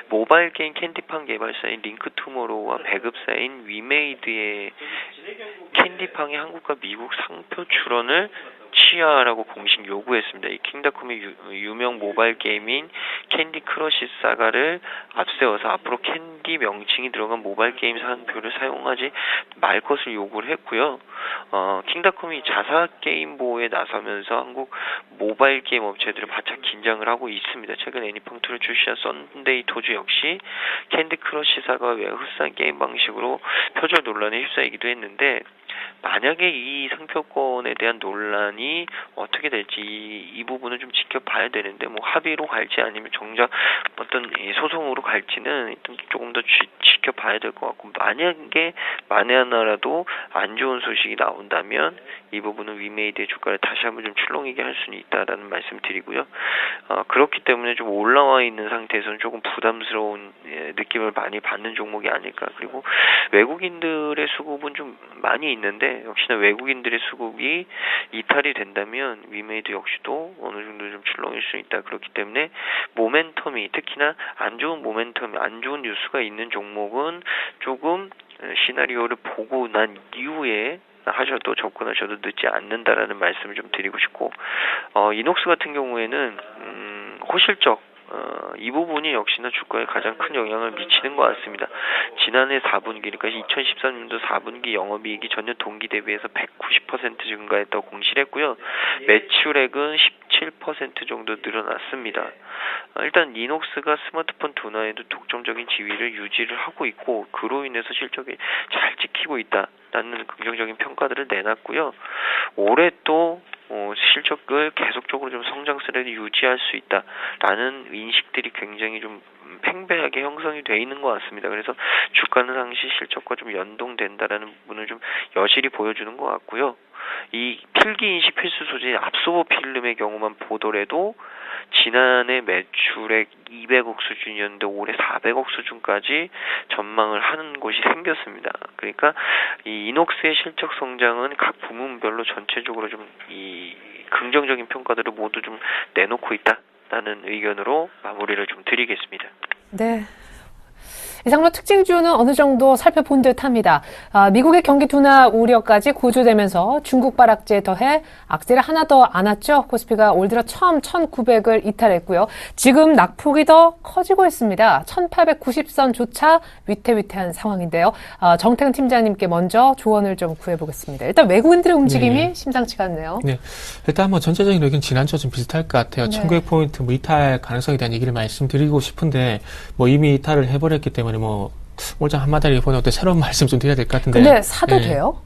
모바일 게임 캔디팡 개발사인 링크투모로우와 배급사인 위메이드의 캔디팡의 한국과 미국 상표 출원을 취하라고 공식 요구했습니다. 이 킹닷컴의 유명 모바일 게임인 캔디 크러쉬 사가를 앞세워서 앞으로 캔디 명칭이 들어간 모바일 게임 상표를 사용하지 말 것을 요구를 했고요. 킹닷컴이 자사 게임 보호에 나서면서 한국 모바일 게임 업체들을 바짝 긴장을 하고 있습니다. 최근 애니팡2를 출시한 썬데이 토즈 역시 캔디 크러쉬 사가와 흡사한 게임 방식으로 표절 논란에 휩싸이기도 했는데 만약에 이 상표권에 대한 논란이 어떻게 될지 이 부분은 좀 지켜봐야 되는데 뭐 합의로 갈지 아니면 정작 어떤 소송으로 갈지는 일단 조금 더 지켜봐야 될 것 같고 만약에 만에 하나라도 안 좋은 소식이 나온다면 이 부분은 위메이드의 주가를 다시 한번 좀 출렁이게 할 수는 있다라는 말씀 드리고요. 그렇기 때문에 좀 올라와 있는 상태에서는 조금 부담스러운 느낌을 많이 받는 종목이 아닐까. 그리고 외국인들의 수급은 좀 많이 있는데 역시나 외국인들의 수급이 이탈이 된다면 위메이드 역시도 어느 정도 좀 출렁일 수 있다. 그렇기 때문에 모멘텀이 특히나 안 좋은 모멘텀이 안 좋은 뉴스가 있는 종목은 조금 시나리오를 보고 난 이후에 하셔도 접근하셔도 늦지 않는다라는 말씀을 좀 드리고 싶고 이녹스 같은 경우에는 호실적 이 부분이 역시나 주가에 가장 큰 영향을 미치는 것 같습니다. 지난해 4분기, 그러니까 2013년도 4분기 영업이익이 전년 동기 대비해서 190% 증가했다고 공시를 했고요. 매출액은 17% 정도 늘어났습니다. 일단 이녹스가 스마트폰 둔화에도 독점적인 지위를 유지를 하고 있고 그로 인해서 실적이 잘 지키고 있다라는 긍정적인 평가들을 내놨고요. 올해 또 실적을 계속적으로 좀 성장세를 유지할 수 있다라는 인식들이 굉장히 좀 팽배하게 형성이 돼 있는 것 같습니다. 그래서 주가는 상시 실적과 좀 연동된다라는 부분을 좀 여실히 보여주는 것 같고요. 이 필기 인식 필수 소재 압소버 필름의 경우만 보더라도 지난해 매출액 200억 수준이었는데 올해 400억 수준까지 전망을 하는 곳이 생겼습니다. 그러니까 이 이녹스의 실적 성장은 각 부문별로 전체적으로 좀 이 긍정적인 평가들을 모두 좀 내놓고 있다라는 의견으로 마무리를 좀 드리겠습니다. 네. 이상으로 특징주는 어느 정도 살펴본 듯합니다. 미국의 경기 둔화 우려까지 고조되면서 중국발 악재에 더해 악재를 하나 더 안았죠. 코스피가 올 들어 처음 1900을 이탈했고요. 지금 낙폭이 더 커지고 있습니다. 1890선조차 위태위태한 상황인데요. 정태근 팀장님께 먼저 조언을 좀 구해보겠습니다. 일단 외국인들의 움직임이 심상치가 않네요. 네. 일단 뭐 전체적인 의견 지난주와 좀 비슷할 것 같아요. 네. 1900포인트 뭐 이탈 가능성에 대한 얘기를 말씀드리고 싶은데 뭐 이미 이탈을 해버렸기 때문에 뭐 오늘 한마디 보는 어떤 새로운 말씀 좀 드려야 될 것 같은데. 근데 사도 돼요?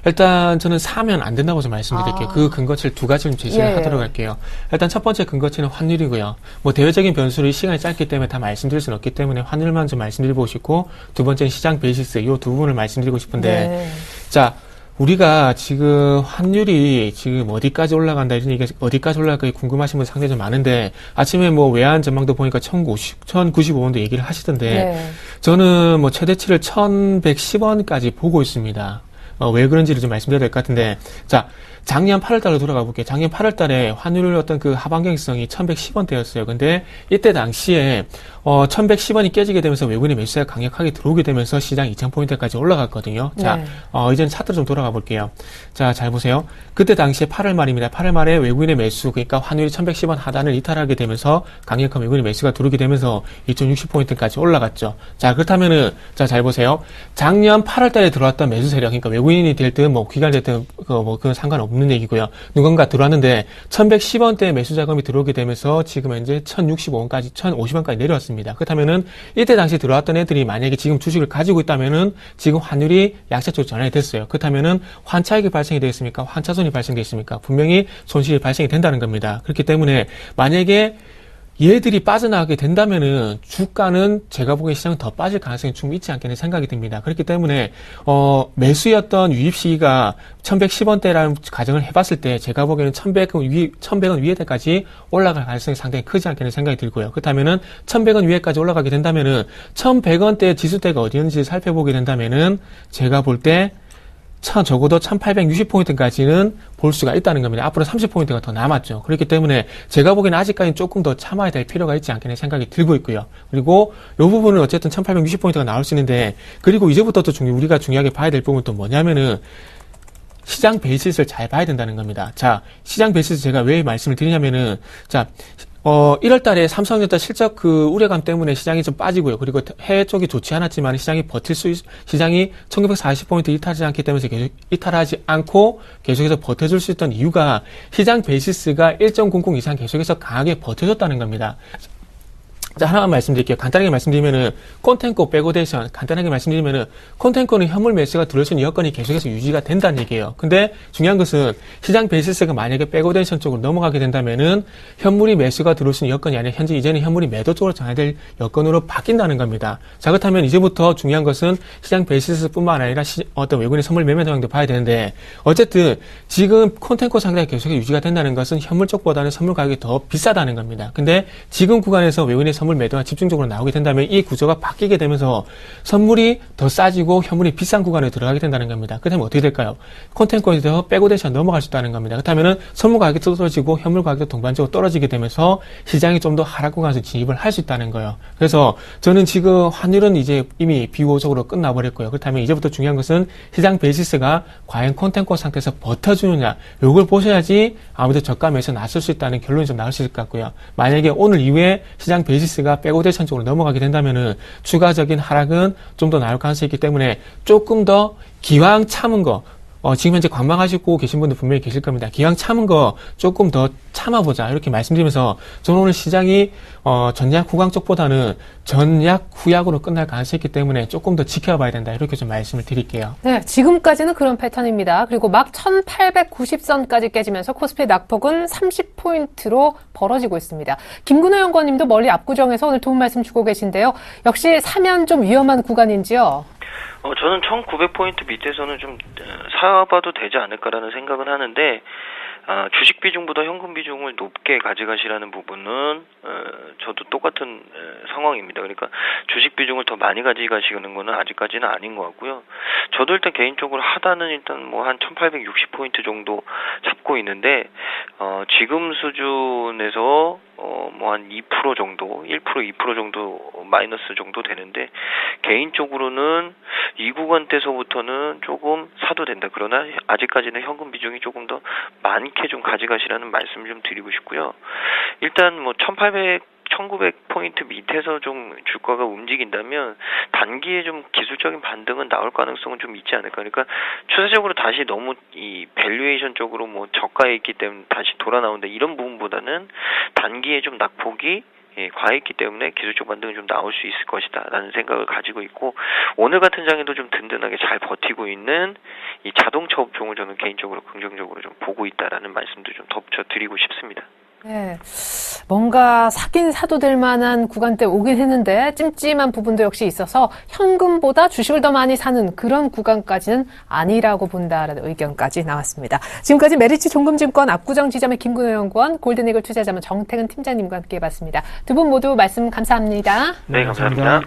일단 저는 사면 안 된다고 좀 말씀드릴게요. 그 근거치를 두 가지를 제시를 하도록 할게요. 일단 첫 번째 근거치는 환율이고요. 뭐 대외적인 변수를 시간이 짧기 때문에 다 말씀드릴 수는 없기 때문에 환율만 좀 말씀드리고 싶고 두 번째는 시장 베이시스 이 두 부분을 말씀드리고 싶은데 자 우리가 지금 환율이 지금 어디까지 올라간다 이런 얘기가 어디까지 올라갈까 궁금하신 분 상당히 좀 많은데 아침에 뭐 외환 전망도 보니까 1095원도 얘기를 하시던데 저는 뭐 최대치를 1110원까지 보고 있습니다. 왜 그런지를 좀 말씀드려야 될 것 같은데 자 작년 8월달로 돌아가 볼게요. 작년 8월달에 환율 어떤 그 하반경성이 1110원대였어요. 근데 이때 당시에 1110원이 깨지게 되면서 외국인의 매수세가 강력하게 들어오게 되면서 시장 2000포인트까지 올라갔거든요. 자, 이제는 차트로 좀 돌아가 볼게요. 자, 잘 보세요. 그때 당시에 8월 말입니다. 8월 말에 외국인의 매수, 그러니까 환율이 1110원 하단을 이탈하게 되면서 강력한 외국인의 매수가 들어오게 되면서 2060포인트까지 올라갔죠. 자, 그렇다면은, 자, 잘 보세요. 작년 8월 달에 들어왔던 매수 세력, 그러니까 외국인이 됐든, 뭐, 기관이 됐든, 그건 상관없는 얘기고요. 누군가 들어왔는데, 1110원대 매수 자금이 들어오게 되면서 지금 현재 1065원까지, 1050원까지 내려왔습니다. 그렇다면은, 이때 당시 들어왔던 애들이 만약에 지금 주식을 가지고 있다면은, 지금 환율이 약세 쪽으로 전환이 됐어요. 그렇다면은, 환차익이 발생이 되겠습니까? 환차손이 발생되겠습니까? 분명히 손실이 발생이 된다는 겁니다. 그렇기 때문에, 만약에 얘들이 빠져나가게 된다면은 주가는 제가 보기엔 시장은 더 빠질 가능성이 충분히 있지 않겠는 생각이 듭니다. 그렇기 때문에 매수였던 유입 시기가 1110원대라는 가정을 해봤을 때 제가 보기에는 1100원 위에까지 올라갈 가능성이 상당히 크지 않겠는 생각이 들고요. 그렇다면은 1100원 위에까지 올라가게 된다면은 1100원대 지수대가 어디였는지 살펴보게 된다면은 제가 볼 때 적어도 1860포인트까지는 볼 수가 있다는 겁니다. 앞으로 30포인트가 더 남았죠. 그렇기 때문에 제가 보기에는 아직까지는 조금 더 참아야 될 필요가 있지 않겠는 생각이 들고 있고요. 그리고 이 부분은 어쨌든 1860포인트가 나올 수 있는데 그리고 이제부터 또 우리가 중요하게 봐야 될 부분은 또 뭐냐면은 시장 베이시스를 잘 봐야 된다는 겁니다. 자, 시장 베이시스 제가 왜 말씀을 드리냐면은 자 1월 달에 삼성전자 실적 그 우려감 때문에 시장이 좀 빠지고요. 그리고 해외 쪽이 좋지 않았지만 시장이 시장이 1940포인트 이탈하지 않기 때문에 계속 이탈하지 않고 계속해서 버텨줄 수 있던 이유가 시장 베이시스가 1.00 이상 계속해서 강하게 버텨줬다는 겁니다. 하나만 말씀드릴게요. 간단하게 말씀드리면은 콘텐코 백오데이션 간단하게 말씀드리면은 콘텐코는 현물 매수가 들어올 수 있는 여건이 계속해서 유지가 된다는 얘기예요. 근데 중요한 것은 시장 베이시스가 만약에 백오데이션 쪽으로 넘어가게 된다면은 현물이 매수가 들어올 수 있는 여건이 아니라 현재 이제는 현물이 매도 쪽으로 전환될 여건으로 바뀐다는 겁니다. 자, 그렇다면 이제부터 중요한 것은 시장 베이시스뿐만 아니라 어떤 외국인의 선물 매매 동향도 봐야 되는데 어쨌든 지금 콘텐코 상당히 계속 유지가 된다는 것은 현물 쪽보다는 선물 가격이 더 비싸다는 겁니다. 근데 지금 구간에서 외국인의 선물 매도가 집중적으로 나오게 된다면 이 구조가 바뀌게 되면서 선물이 더 싸지고 현물이 비싼 구간에 들어가게 된다는 겁니다. 그렇다면 어떻게 될까요? 콘텐코에서 백오데이션 넘어갈 수 있다는 겁니다. 그렇다면은 선물 가격이 떨어지고 현물 가격도 동반적으로 떨어지게 되면서 시장이 좀 더 하락 구간에서 진입을 할 수 있다는 거예요. 그래서 저는 지금 환율은 이제 이미 비호적으로 끝나버렸고요. 그렇다면 이제부터 중요한 것은 시장 베이시스가 과연 콘텐코 상태에서 버텨주느냐 이걸 보셔야지 아무래도 저가 매수 나설 수 있다는 결론이 좀 나올 수 있을 것 같고요. 만약에 오늘 이후에 시장 베이시스가 백오데이션 쪽으로 넘어가게 된다면은 추가적인 하락은 좀 더 나올 가능성이 있기 때문에 조금 더 기왕 참은 거 지금 현재 관망하시고 계신 분들 분명히 계실 겁니다. 기왕 참은 거 조금 더 참아보자 이렇게 말씀드리면서 저는 오늘 시장이 전약 후강 쪽보다는 전약 후약으로 끝날 가능성이 있기 때문에 조금 더 지켜봐야 된다 이렇게 좀 말씀을 드릴게요. 네, 지금까지는 그런 패턴입니다. 그리고 막 1890선까지 깨지면서 코스피의 낙폭은 30포인트로 벌어지고 있습니다. 김근호 연구원님도 멀리 압구정에서 오늘 도움 말씀 주고 계신데요. 역시 사면 좀 위험한 구간인지요? 저는 1900포인트 밑에서는 좀 사봐도 되지 않을까라는 생각은 하는데 주식 비중보다 현금 비중을 높게 가져가시라는 부분은 저도 똑같은 상황입니다. 그러니까 주식 비중을 더 많이 가져가시는 거는 아직까지는 아닌 것 같고요. 저도 일단 개인적으로 하단은 일단 뭐 한 1860포인트 정도 잡고 있는데 지금 수준에서 뭐 한 2% 정도, 1%, 2% 정도 마이너스 정도 되는데 개인적으로는 이 구간대서부터는 조금 사도 된다. 그러나 아직까지는 현금 비중이 조금 더 많게 좀 가져가시라는 말씀을 좀 드리고 싶고요. 일단 뭐 1900포인트 밑에서 좀 주가가 움직인다면 단기에 좀 기술적인 반등은 나올 가능성은 좀 있지 않을까. 그러니까 추세적으로 다시 너무 이 밸류에이션 쪽으로 뭐 저가에 있기 때문에 다시 돌아 나온다 이런 부분보다는 단기에 좀 낙폭이 과했기 때문에 기술적 반등이 좀 나올 수 있을 것이다 라는 생각을 가지고 있고 오늘 같은 장에도 좀 든든하게 잘 버티고 있는 이 자동차 업종을 저는 개인적으로 긍정적으로 좀 보고 있다라는 말씀도 좀 덧붙여 드리고 싶습니다. 네, 뭔가 사긴 사도 될 만한 구간대 오긴 했는데 찜찜한 부분도 역시 있어서 현금보다 주식을 더 많이 사는 그런 구간까지는 아니라고 본다라는 의견까지 나왔습니다. 지금까지 메리츠 종금증권 압구정 지점의 김근호 연구원, 골든이글 투자자문 정태근 팀장님과 함께 해봤습니다. 두 분 모두 말씀 감사합니다. 네, 감사합니다.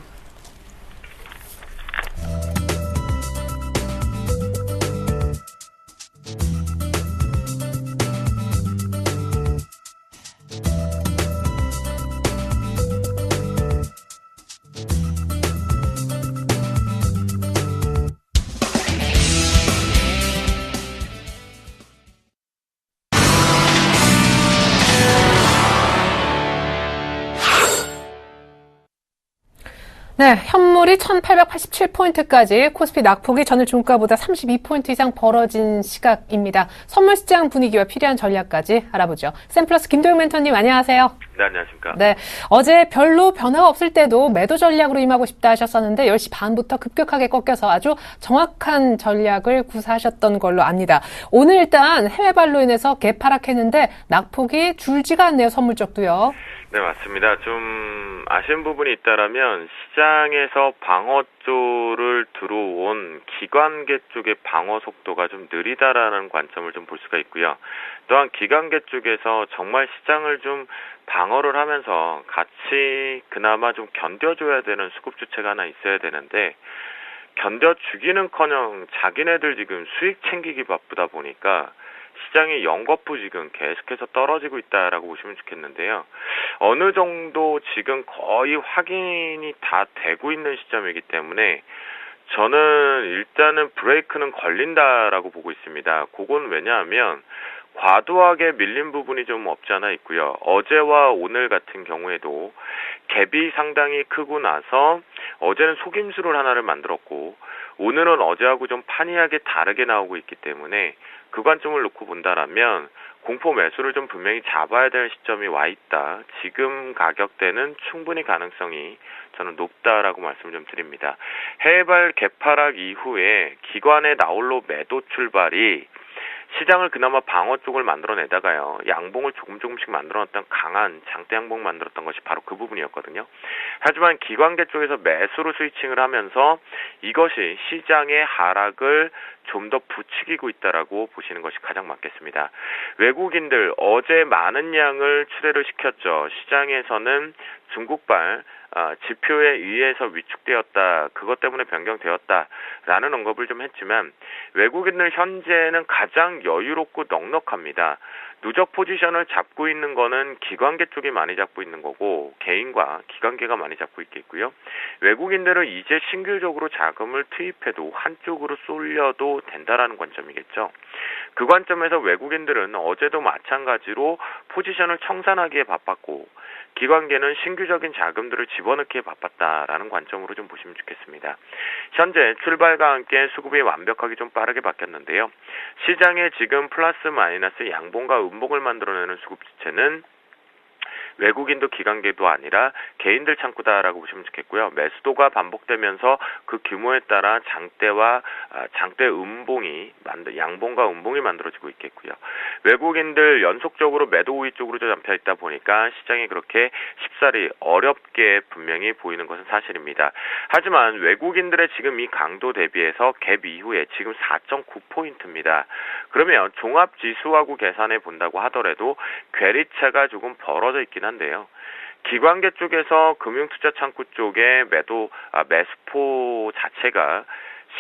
네, 현물이 1887포인트까지 코스피 낙폭이 전일 종가보다 32포인트 이상 벌어진 시각입니다. 선물 시장 분위기와 필요한 전략까지 알아보죠. 샘플러스 김도영 멘토님 안녕하세요. 네, 안녕하십니까. 네, 어제 별로 변화가 없을 때도 매도 전략으로 임하고 싶다 하셨었는데 10시 반부터 급격하게 꺾여서 아주 정확한 전략을 구사하셨던 걸로 압니다. 오늘 일단 해외발로 인해서 개파락했는데 낙폭이 줄지가 않네요. 선물 쪽도요. 네, 맞습니다. 좀 아쉬운 부분이 있다라면 시장에서 방어조를 들어온 기관계 쪽의 방어 속도가 좀 느리다라는 관점을 좀 볼 수가 있고요. 또한 기관계 쪽에서 정말 시장을 좀 방어를 하면서 같이 그나마 좀 견뎌줘야 되는 수급 주체가 하나 있어야 되는데 견뎌주기는커녕 자기네들 지금 수익 챙기기 바쁘다 보니까 시장이 연거푸 지금 계속해서 떨어지고 있다라고 보시면 좋겠는데요. 어느 정도 지금 거의 확인이 다 되고 있는 시점이기 때문에 저는 일단은 브레이크는 걸린다라고 보고 있습니다. 그건 왜냐하면 과도하게 밀린 부분이 좀 없지 않아 있고요. 어제와 오늘 같은 경우에도 갭이 상당히 크고 나서 어제는 속임수를 하나를 만들었고 오늘은 어제하고 좀 판이하게 다르게 나오고 있기 때문에 그 관점을 놓고 본다라면 공포 매수를 좀 분명히 잡아야 될 시점이 와 있다. 지금 가격대는 충분히 가능성이 저는 높다라고 말씀을 좀 드립니다. 해외발 개파락 이후에 기관의 나홀로 매도 출발이 시장을 그나마 방어 쪽을 만들어내다가요, 양봉을 조금씩 만들어놨던 강한 장대 양봉 만들었던 것이 바로 그 부분이었거든요. 하지만 기관계 쪽에서 매수로 스위칭을 하면서 이것이 시장의 하락을 좀 더 부추기고 있다라고 보시는 것이 가장 맞겠습니다. 외국인들 어제 많은 양을 출회를 시켰죠. 시장에서는 중국발 지표에 의해서 위축되었다, 그것 때문에 변경되었다라는 언급을 좀 했지만 외국인들 현재는 가장 여유롭고 넉넉합니다. 누적 포지션을 잡고 있는 거는 기관계 쪽이 많이 잡고 있는 거고 개인과 기관계가 많이 잡고 있겠고요. 외국인들은 이제 신규적으로 자금을 투입해도 한쪽으로 쏠려도 된다라는 관점이겠죠. 그 관점에서 외국인들은 어제도 마찬가지로 포지션을 청산하기에 바빴고 기관계는 신규적인 자금들을 집어넣기에 바빴다라는 관점으로 좀 보시면 좋겠습니다. 현재 출발과 함께 수급이 완벽하게 좀 빠르게 바뀌었는데요. 시장에 지금 플러스 마이너스 양봉과 음봉을 만들어내는 수급 지체는 외국인도 기관계도 아니라 개인들 창구다라고 보시면 좋겠고요. 매수도가 반복되면서 그 규모에 따라 장대 음봉이 양봉과 음봉이 만들어지고 있겠고요. 외국인들 연속적으로 매도 우위 쪽으로 잡혀 있다 보니까 시장이 그렇게 쉽사리 어렵게 분명히 보이는 것은 사실입니다. 하지만 외국인들의 지금 이 강도 대비해서 갭 이후에 지금 4.9포인트입니다. 그러면 종합지수하고 계산해 본다고 하더라도 괴리차가 조금 벌어져 있긴 한데요. 기관계 쪽에서 금융투자 창구 쪽에 매수포 자체가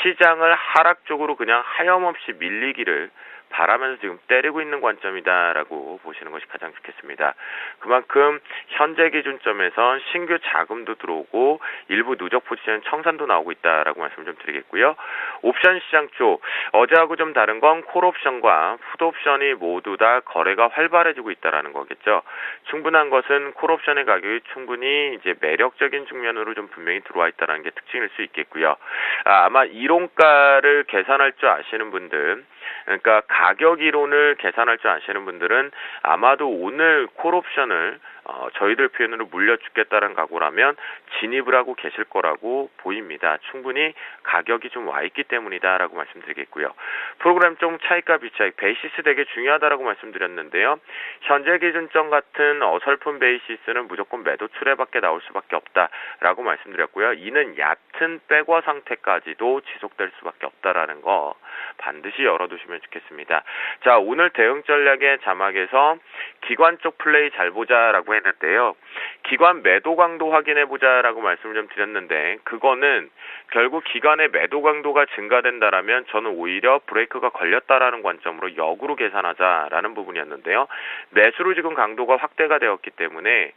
시장을 하락 쪽으로 그냥 하염없이 밀리기를 바라면서 지금 때리고 있는 관점이다라고 보시는 것이 가장 좋겠습니다. 그만큼 현재 기준점에선 신규 자금도 들어오고 일부 누적 포지션 청산도 나오고 있다라고 말씀을 좀 드리겠고요. 옵션 시장 쪽 어제하고 좀 다른 건 콜옵션과 풋옵션이 모두 다 거래가 활발해지고 있다라는 거겠죠. 충분한 것은 콜옵션의 가격이 충분히 이제 매력적인 측면으로 좀 분명히 들어와 있다라는 게 특징일 수 있겠고요. 아마 이론가를 계산할 줄 아시는 분들, 그러니까 가격 이론을 계산할 줄 아시는 분들은 아마도 오늘 콜옵션을 저희들 표현으로 물려주겠다는 각오라면 진입을 하고 계실 거라고 보입니다. 충분히 가격이 좀 와 있기 때문이다라고 말씀드리겠고요. 프로그램 쪽 차익과 비차익, 베이시스 되게 중요하다라고 말씀드렸는데요. 현재 기준점 같은 어설픈 베이시스는 무조건 매도 출회밖에 나올 수밖에 없다라고 말씀드렸고요. 이는 얕은 백워 상태까지도 지속될 수밖에 없다라는 거 반드시 열어두시면 좋겠습니다. 자, 오늘 대응 전략의 자막에서 기관 쪽 플레이 잘 보자라고 했는데요. 기관 매도 강도 확인해보자라고 말씀을 좀 드렸는데 그거는 결국 기관의 매도 강도가 증가된다라면 저는 오히려 브레이크가 걸렸다라는 관점으로 역으로 계산하자라는 부분이었는데요. 매수로 지금 강도가 확대가 되었기 때문에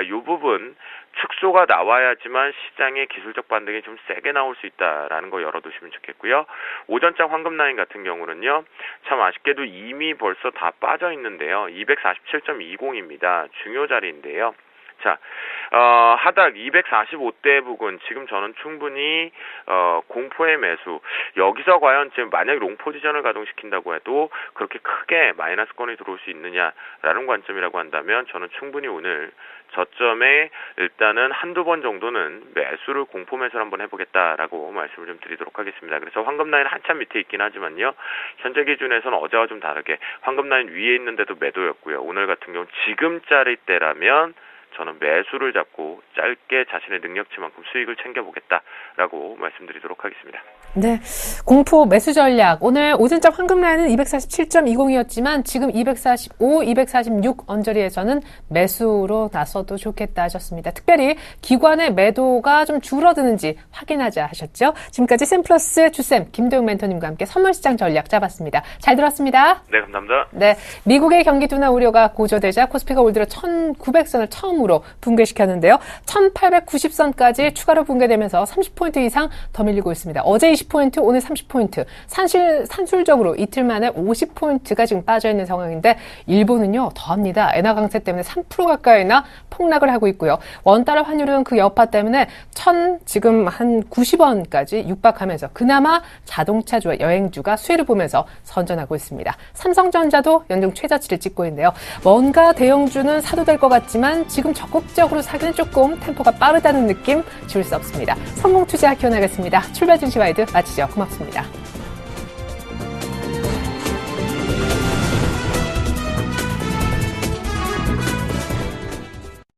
이 부분 축소가 나와야지만 시장의 기술적 반등이 좀 세게 나올 수 있다라는 거 열어두시면 좋겠고요. 오전장 황금 라인 같은 경우는요. 참 아쉽게도 이미 벌써 다 빠져 있는데요. 247.20입니다. 중요 자리인데요. 자, 하락 245대 부근 지금 저는 충분히 공포의 매수, 여기서 과연 지금 만약 롱 포지션을 가동시킨다고 해도 그렇게 크게 마이너스권이 들어올 수 있느냐라는 관점이라고 한다면 저는 충분히 오늘 저점에 일단은 한두 번 정도는 매수를 공포 매수를 한번 해보겠다라고 말씀을 좀 드리도록 하겠습니다. 그래서 황금 라인 한참 밑에 있긴 하지만요. 현재 기준에서는 어제와 좀 다르게 황금 라인 위에 있는데도 매도였고요. 오늘 같은 경우 지금짜리 때라면 저는 매수를 잡고 짧게 자신의 능력치만큼 수익을 챙겨보겠다라고 말씀드리도록 하겠습니다. 네, 공포 매수 전략. 오늘 오전장 황금 라인은 247.20이었지만 지금 245, 246 언저리에서는 매수로 나서도 좋겠다 하셨습니다. 특별히 기관의 매도가 좀 줄어드는지 확인하자 하셨죠. 지금까지 샘플러스 주쌤 김도영 멘토님과 함께 선물시장 전략 잡았습니다. 잘 들었습니다. 네, 감사합니다. 네, 미국의 경기 둔화 우려가 고조되자 코스피가 올 들어 1900선을 처음 처음으로 붕괴시켰는데요. 1890선까지 추가로 붕괴되면서 30포인트 이상 더 밀리고 있습니다. 어제 20포인트, 오늘 30포인트. 산술적으로 이틀 만에 50포인트가 지금 빠져있는 상황인데 일본은요 더합니다. 엔화 강세 때문에 3% 가까이나 폭락을 하고 있고요. 원달러 환율은 그 여파 때문에 지금 한 90원까지 육박하면서 그나마 자동차주와 여행주가 수혜를 보면서 선전하고 있습니다. 삼성전자도 연중 최저치를 찍고 있는데요. 뭔가 대형주는 사도 될 것 같지만 지금 적극적으로 사기는 조금 템포가 빠르다는 느낌 지울 수 없습니다. 성공투자 기원하겠습니다. 출발 증시 와이드 마치죠. 고맙습니다.